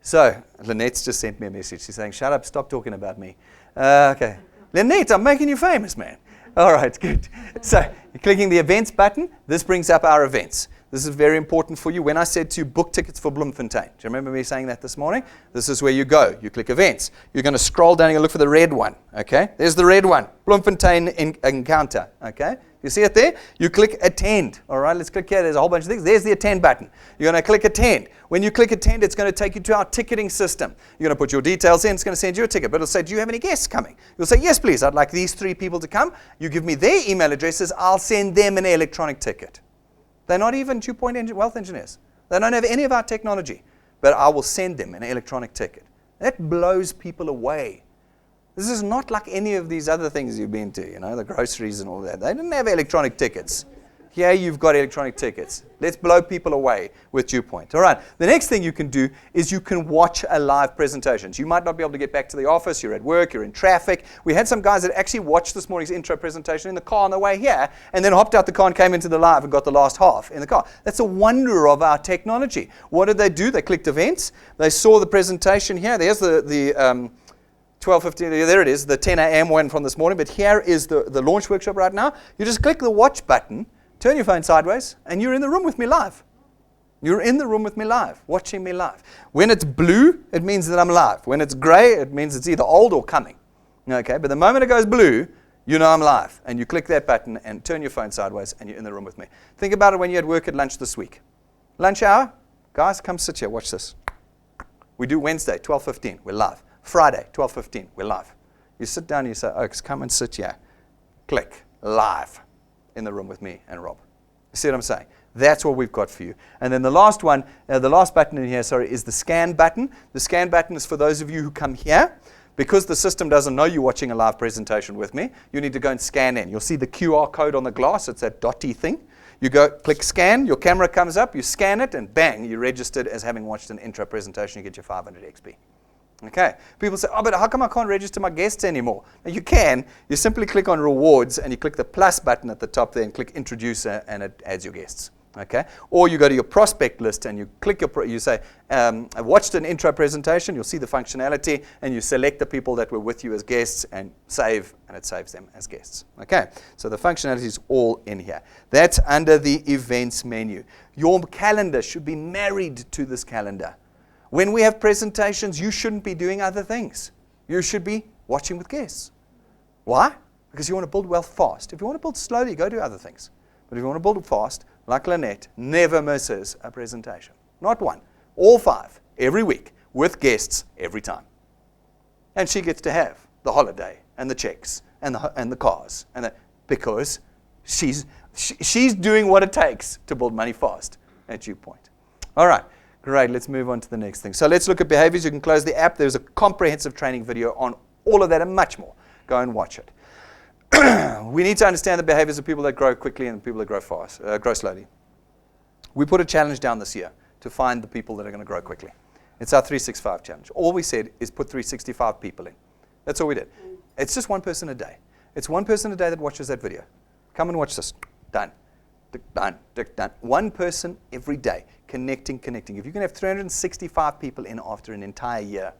So Lynette's just sent me a message. She's saying, "Shut up. Stop talking about me." Okay. Lynette, I'm making you famous, man. All right. Good. So you're clicking the events button. This brings up our events. This is very important for you. When I said to book tickets for Bloemfontein, do you remember me saying that this morning? This is where you go. You click events. You're going to scroll down and look for the red one. Okay? There's the red one. Bloemfontein encounter. Okay? You see it there? You click attend. All right? Let's click here. There's a whole bunch of things. There's the attend button. You're going to click attend. When you click attend, it's going to take you to our ticketing system. You're going to put your details in. It's going to send you a ticket. But it'll say, do you have any guests coming? You'll say, yes, please. I'd like these 3 people to come. You give me their email addresses. I'll send them an electronic ticket. They're not even DuePoint wealth engineers. They don't have any of our technology. But I will send them an electronic ticket. That blows people away. This is not like any of these other things you've been to, the groceries and all that. They didn't have electronic tickets. Here you've got electronic tickets. Let's blow people away with DuePoint. All right. The next thing you can do is you can watch a live presentation. You might not be able to get back to the office. You're at work. You're in traffic. We had some guys that actually watched this morning's intro presentation in the car on the way here and then hopped out the car and came into the live and got the last half in the car. That's a wonder of our technology. What did they do? They clicked events. They saw the presentation here. There's the 12:15, there it is, the 10 a.m. one from this morning. But here is the launch workshop right now. You just click the watch button. Turn your phone sideways, and you're in the room with me live. You're in the room with me live, watching me live. When it's blue, it means that I'm live. When it's gray, it means it's either old or coming. Okay, but the moment it goes blue, you know I'm live. And you click that button and turn your phone sideways, and you're in the room with me. Think about it when you had work at lunch this week. Lunch hour, guys, come sit here, watch this. We do Wednesday, 12:15, we're live. Friday, 12:15, we're live. You sit down and you say, Oaks, come and sit here. Click, live, in the room with me and Rob. You see what I'm saying? That's what we've got for you. And then the last one, the last button in here, is the scan button. The scan button is for those of you who come here. Because the system doesn't know you're watching a live presentation with me, you need to go and scan in. You'll see the QR code on the glass. It's that dotty thing. You go click scan, your camera comes up, you scan it, and bang, you're registered as having watched an intro presentation. You get your 500 XP. Okay. People say, oh, but how come I can't register my guests anymore? Now, you can. You simply click on rewards, and you click the plus button at the top there, and click introduce, and it adds your guests. Okay, or you go to your prospect list and you click you say, I watched an intro presentation, you'll see the functionality, and you select the people that were with you as guests and save, and it saves them as guests. Okay, so the functionality is all in here. That's under the events menu. Your calendar should be married to this calendar. When we have presentations, you shouldn't be doing other things. You should be watching with guests. Why? Because you want to build wealth fast. If you want to build slowly, go do other things. But if you want to build it fast, like Lynette, never misses a presentation. Not one. All 5, every week, with guests every time. And she gets to have the holiday and the checks and the cars, because she's doing what it takes to build money fast at DuePoint. All right, great. Let's move on to the next thing. So let's look at behaviors. You can close the app. There's a comprehensive training video on all of that and much more. Go and watch it. We need to understand the behaviors of people that grow quickly and people that grow slowly. We put a challenge down this year to find the people that are going to grow quickly. It's our 365 challenge. All we said is put 365 people in. That's all we did. It's just one person a day. It's one person a day that watches that video. Come and watch this. Done. Done. Done. One person every day. Connecting. If you can have 365 people in after an entire year,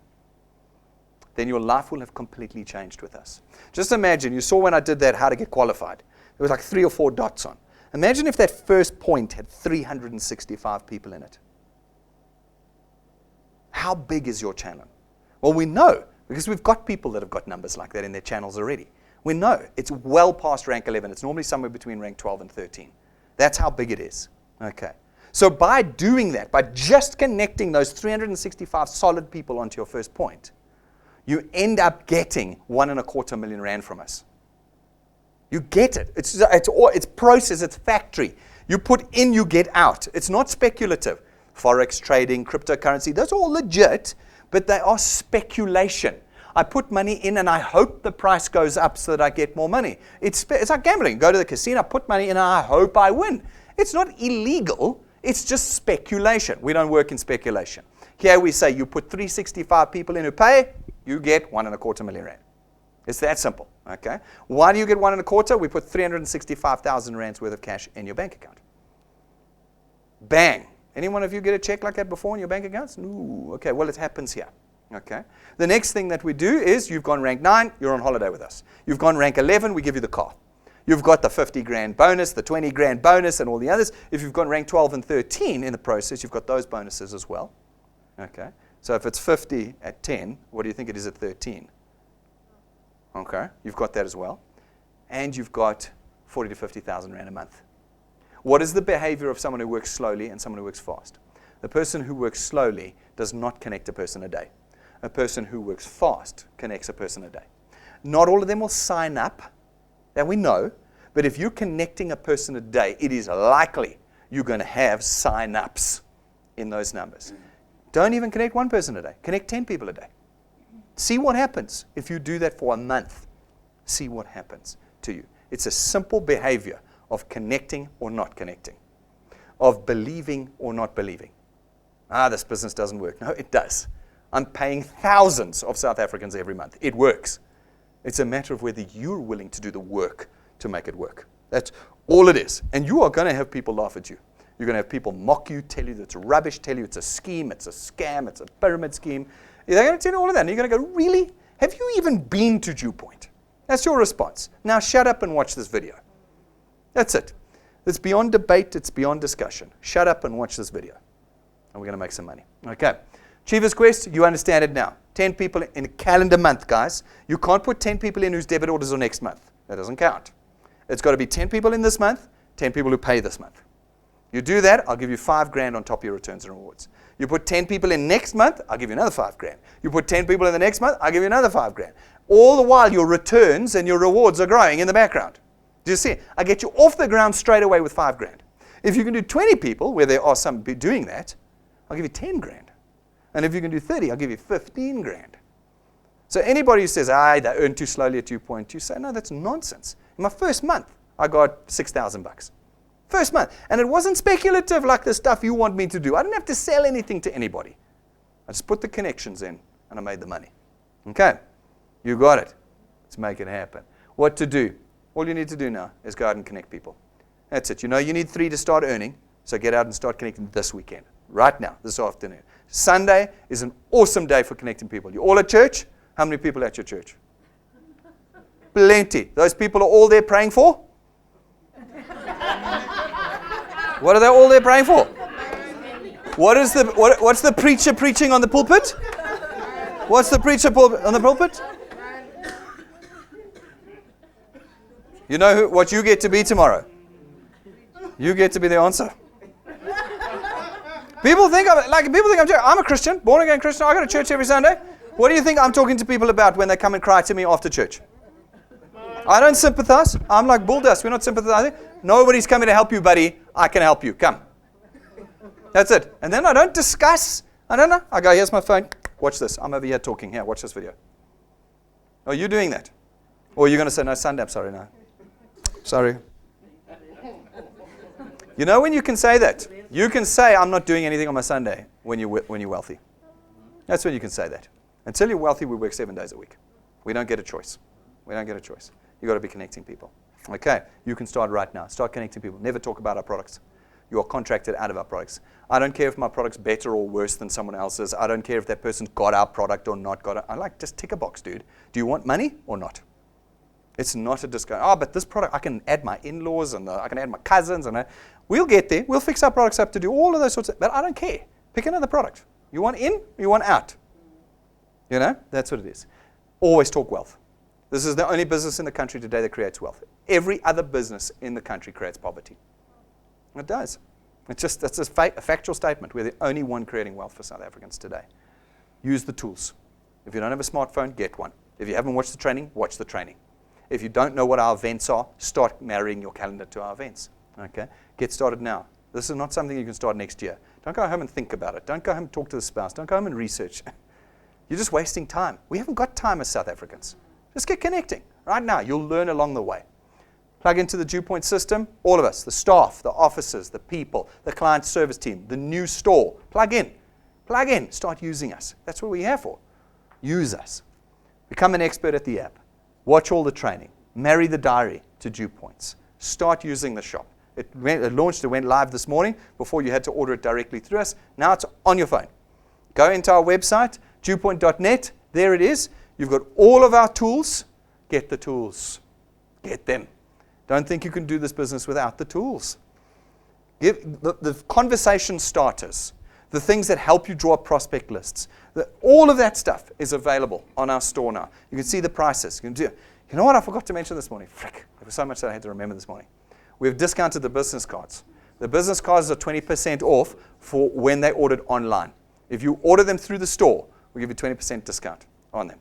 then your life will have completely changed with us. Just imagine, you saw when I did that, how to get qualified. There was like 3 or 4 dots on. Imagine if that first point had 365 people in it. How big is your channel? Well, we know, because we've got people that have got numbers like that in their channels already. We know it's well past rank 11. It's normally somewhere between rank 12 and 13. That's how big it is. Okay. So by doing that, by just connecting those 365 solid people onto your first point, you end up getting R1.25 million from us. You get it. It's process. It's factory. You put in, you get out. It's not speculative. Forex trading, cryptocurrency, those are all legit, but they are speculation. I put money in and I hope the price goes up so that I get more money. It's like gambling. Go to the casino, I put money in and I hope I win. It's not illegal. It's just speculation. We don't work in speculation. Here we say you put 365 people in who pay, you get R1.25 million. It's that simple, okay? Why do you get 1.25? We put 365,000 rands worth of cash in your bank account. Bang. Any one of you get a check like that before in your bank accounts? No. Okay, well, it happens here, okay? The next thing that we do is you've gone rank 9, you're on holiday with us. You've gone rank 11, we give you the car. You've got the 50 grand bonus, the 20 grand bonus, and all the others. If you've gone rank 12 and 13 in the process, you've got those bonuses as well, okay? So if it's 50 at 10, what do you think it is at 13? Okay, you've got that as well. And you've got 40 to 50,000 rand a month. What is the behavior of someone who works slowly and someone who works fast? The person who works slowly does not connect a person a day. A person who works fast connects a person a day. Not all of them will sign up, that we know, but if you're connecting a person a day, it is likely you're going to have sign-ups in those numbers. Don't even connect one person a day. Connect 10 people a day. See what happens if you do that for a month. See what happens to you. It's a simple behavior of connecting or not connecting, of believing or not believing. This business doesn't work. No, it does. I'm paying thousands of South Africans every month. It works. It's a matter of whether you're willing to do the work to make it work. That's all it is. And you are going to have people laugh at you. You're going to have people mock you, tell you that it's rubbish, tell you it's a scheme, it's a scam, it's a pyramid scheme. They're going to tell you all of that. And you're going to go, really? Have you even been to DuePoint? That's your response. Now shut up and watch this video. That's it. It's beyond debate. It's beyond discussion. Shut up and watch this video. and we're going to make some money. Okay. Achievers Quest, you understand it now. 10 people in a calendar month, guys. You can't put 10 people in whose debit orders are next month. That doesn't count. It's got to be 10 people in this month, 10 people who pay this month. You do that, I'll give you $5,000 on top of your returns and rewards. You put 10 people in next month, I'll give you another $5,000. You put 10 people in the next month, I'll give you another $5,000. All the while, your returns and your rewards are growing in the background. Do you see? I get you off the ground straight away with $5,000. If you can do 20 people, where there are some doing that, I'll give you $10,000. And if you can do 30, I'll give you $15,000. So anybody who says, they earn too slowly at DuePoint, you say, no, that's nonsense. In my first month, I got $6,000. First month. And it wasn't speculative like the stuff you want me to do. I didn't have to sell anything to anybody. I just put the connections in, and I made the money. Okay? You got it. Let's make it happen. What to do? All you need to do now is go out and connect people. That's it. You know you need 3 to start earning, so get out and start connecting this weekend. Right now, this afternoon. Sunday is an awesome day for connecting people. You're all at church? How many people at your church? Plenty. Those people are all there praying for? What are they all there praying for? What's the preacher preaching on the pulpit? What's the preacher on the pulpit? You know what you get to be tomorrow? You get to be the answer. People think I'm a Christian, born again Christian. I go to church every Sunday. What do you think I'm talking to people about when they come and cry to me after church? I don't sympathize. I'm like bull dust. We're not sympathizing. Nobody's coming to help you, buddy. I can help you. Come. That's it. And then I don't discuss. I don't know. I go, here's my phone. Watch this. I'm over here talking. Here, watch this video. Are you doing that? Or are you going to say, no, Sunday, I'm sorry, no. Sorry. You know when you can say that? You can say, I'm not doing anything on my Sunday when you're wealthy. That's when you can say that. Until you're wealthy, we work 7 days a week. We don't get a choice. We don't get a choice. You've got to be connecting people. Okay, you can start right now. Start connecting people. Never talk about our products. You are contracted out of our products. I don't care if my product's better or worse than someone else's. I don't care if that person's got our product or not got it. I like, just tick a box, dude. Do you want money or not? It's not a discount. Oh, but this product, I can add my in-laws and I can add my cousins. And we'll get there. We'll fix our products up to do all of those sorts of, but I don't care. Pick another product. You want in or you want out? You know, that's what it is. Always talk wealth. This is the only business in the country today that creates wealth. Every other business in the country creates poverty. It does. That's a factual statement. We're the only one creating wealth for South Africans today. Use the tools. If you don't have a smartphone, get one. If you haven't watched the training, watch the training. If you don't know what our events are, start marrying your calendar to our events. Okay? Get started now. This is not something you can start next year. Don't go home and think about it. Don't go home and talk to the spouse. Don't go home and research. You're just wasting time. We haven't got time as South Africans. Just get connecting. Right now, you'll learn along the way. Plug into the DuePoint system, all of us, the staff, the officers, the people, the client service team, the new store. Plug in. Plug in. Start using us. That's what we're here for. Use us. Become an expert at the app. Watch all the training. Marry the diary to DuePoints. Start using the shop. It went live this morning. Before you had to order it directly through us. Now it's on your phone. Go into our website, DuePoint.net. There it is. You've got all of our tools. Get the tools. Get them. Don't think you can do this business without the tools. Give the conversation starters, the things that help you draw up prospect lists. All of that stuff is available on our store now. You can see the prices. You know what I forgot to mention this morning? Frick, there was so much that I had to remember this morning. We've discounted the business cards. The business cards are 20% off for when they ordered online. If you order them through the store, we'll give you 20% discount on them.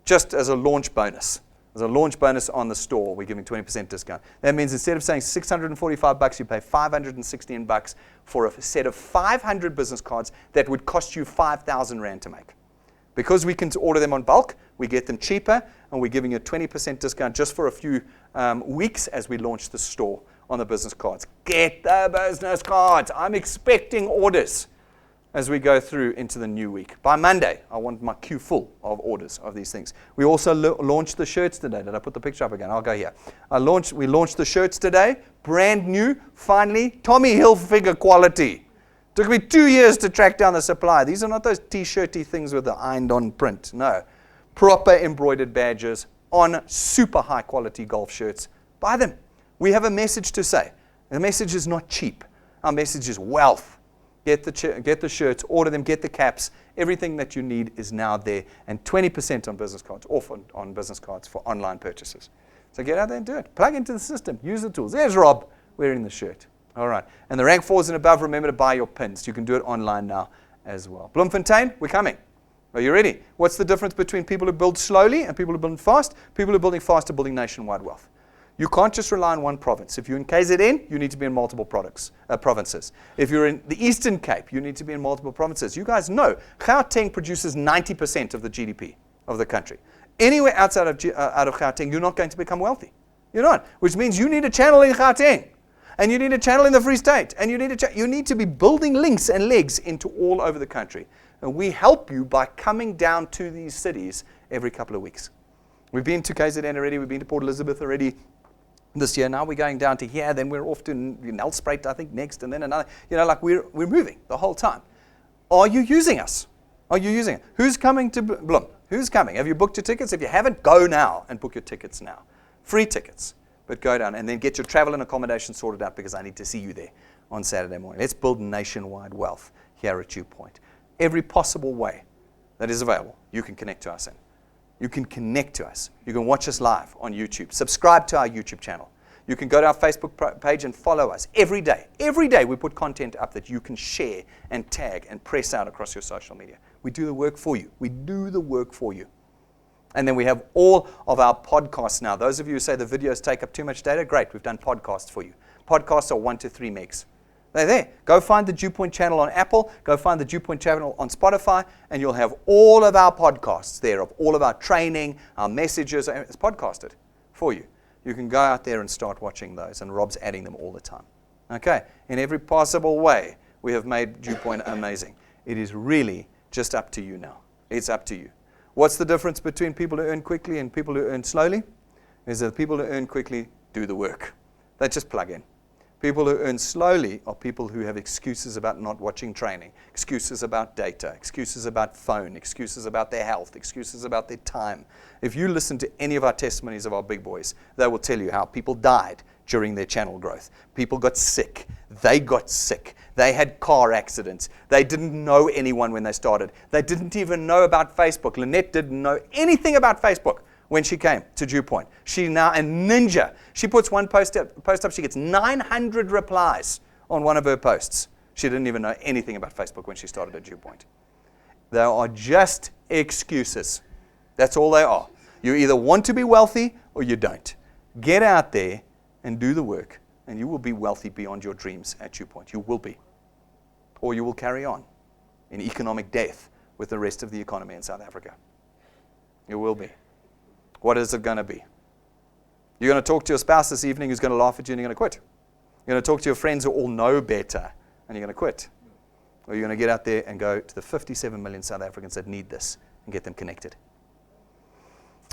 Just as a launch bonus. As a launch bonus on the store, we're giving 20% discount. That means instead of saying $645, you pay $516 for a set of 500 business cards that would cost you 5,000 Rand to make. Because we can order them on bulk, we get them cheaper, and we're giving you a 20% discount just for a few weeks as we launch the store on the business cards. Get the business cards. I'm expecting orders as we go through into the new week. By Monday, I want my queue full of orders of these things. We also launched the shirts today. Did I put the picture up again? I'll go here. We launched the shirts today. Brand new, finally, Tommy Hilfiger quality. Took me 2 years to track down the supply. These are not those t-shirty things with the ironed-on print. No. Proper embroidered badges on super high-quality golf shirts. Buy them. We have a message to say. The message is not cheap. Our message is wealth. get the shirts, order them, get the caps. Everything that you need is now there. And 20% on business cards, off on business cards for online purchases. So get out there and do it. Plug into the system. Use the tools. There's Rob wearing the shirt. All right. And the rank 4s and above, remember to buy your pins. You can do it online now as well. Bloemfontein, we're coming. Are you ready? What's the difference between people who build slowly and people who build fast? People who are building fast are building nationwide wealth. You can't just rely on one province. If you're in KZN, you need to be in multiple provinces. If you're in the Eastern Cape, you need to be in multiple provinces. You guys know Gauteng produces 90% of the GDP of the country. Anywhere outside of Gauteng, you're not going to become wealthy. You're not. Which means you need a channel in Gauteng. And you need a channel in the Free State. And you need to be building links and legs into all over the country. And we help you by coming down to these cities every couple of weeks. We've been to KZN already. We've been to Port Elizabeth already. This year, now we're going down to here, then we're off to Nelspruit, I think, next, and then another. We're moving the whole time. Are you using us? Are you using it? Who's coming to Bloem? Who's coming? Have you booked your tickets? If you haven't, go now and book your tickets now. Free tickets, but go down and then get your travel and accommodation sorted out because I need to see you there on Saturday morning. Let's build nationwide wealth here at DuePoint. Every possible way that is available, you can connect to us in. You can connect to us. You can watch us live on YouTube. Subscribe to our YouTube channel. You can go to our Facebook page and follow us every day. Every day we put content up that you can share and tag and press out across your social media. We do the work for you. We do the work for you. And then we have all of our podcasts now. Those of you who say the videos take up too much data, great. We've done podcasts for you. Podcasts are 1 to 3 megs. They're there. Go find the DuePoint channel on Apple. Go find the DuePoint channel on Spotify, and you'll have all of our podcasts there of all of our training, our messages. It's podcasted for you. You can go out there and start watching those, and Rob's adding them all the time. Okay? In every possible way, we have made DuePoint amazing. It is really just up to you now. It's up to you. What's the difference between people who earn quickly and people who earn slowly? Is that people who earn quickly do the work. They just plug in. People who earn slowly are people who have excuses about not watching training, excuses about data, excuses about phone, excuses about their health, excuses about their time. If you listen to any of our testimonies of our big boys, they will tell you how people died during their channel growth. People got sick. They got sick. They had car accidents. They didn't know anyone when they started. They didn't even know about Facebook. Lynette didn't know anything about Facebook when she came to DuePoint. She's now a ninja. She puts one post up, she gets 900 replies on one of her posts. She didn't even know anything about Facebook when she started at DuePoint. They are just excuses. That's all they are. You either want to be wealthy or you don't. Get out there and do the work, and you will be wealthy beyond your dreams at DuePoint. You will be. Or you will carry on in economic death with the rest of the economy in South Africa. You will be. What is it going to be? You're going to talk to your spouse this evening who's going to laugh at you and you're going to quit. You're going to talk to your friends who all know better and you're going to quit. Or you're going to get out there and go to the 57 million South Africans that need this and get them connected.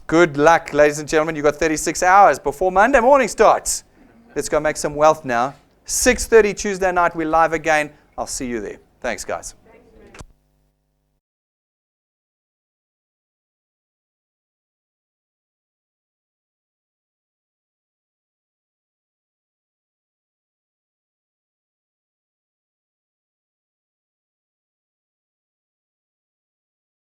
Good luck, ladies and gentlemen. You've got 36 hours before Monday morning starts. Let's go make some wealth now. 6:30 Tuesday night, we're live again. I'll see you there. Thanks, guys.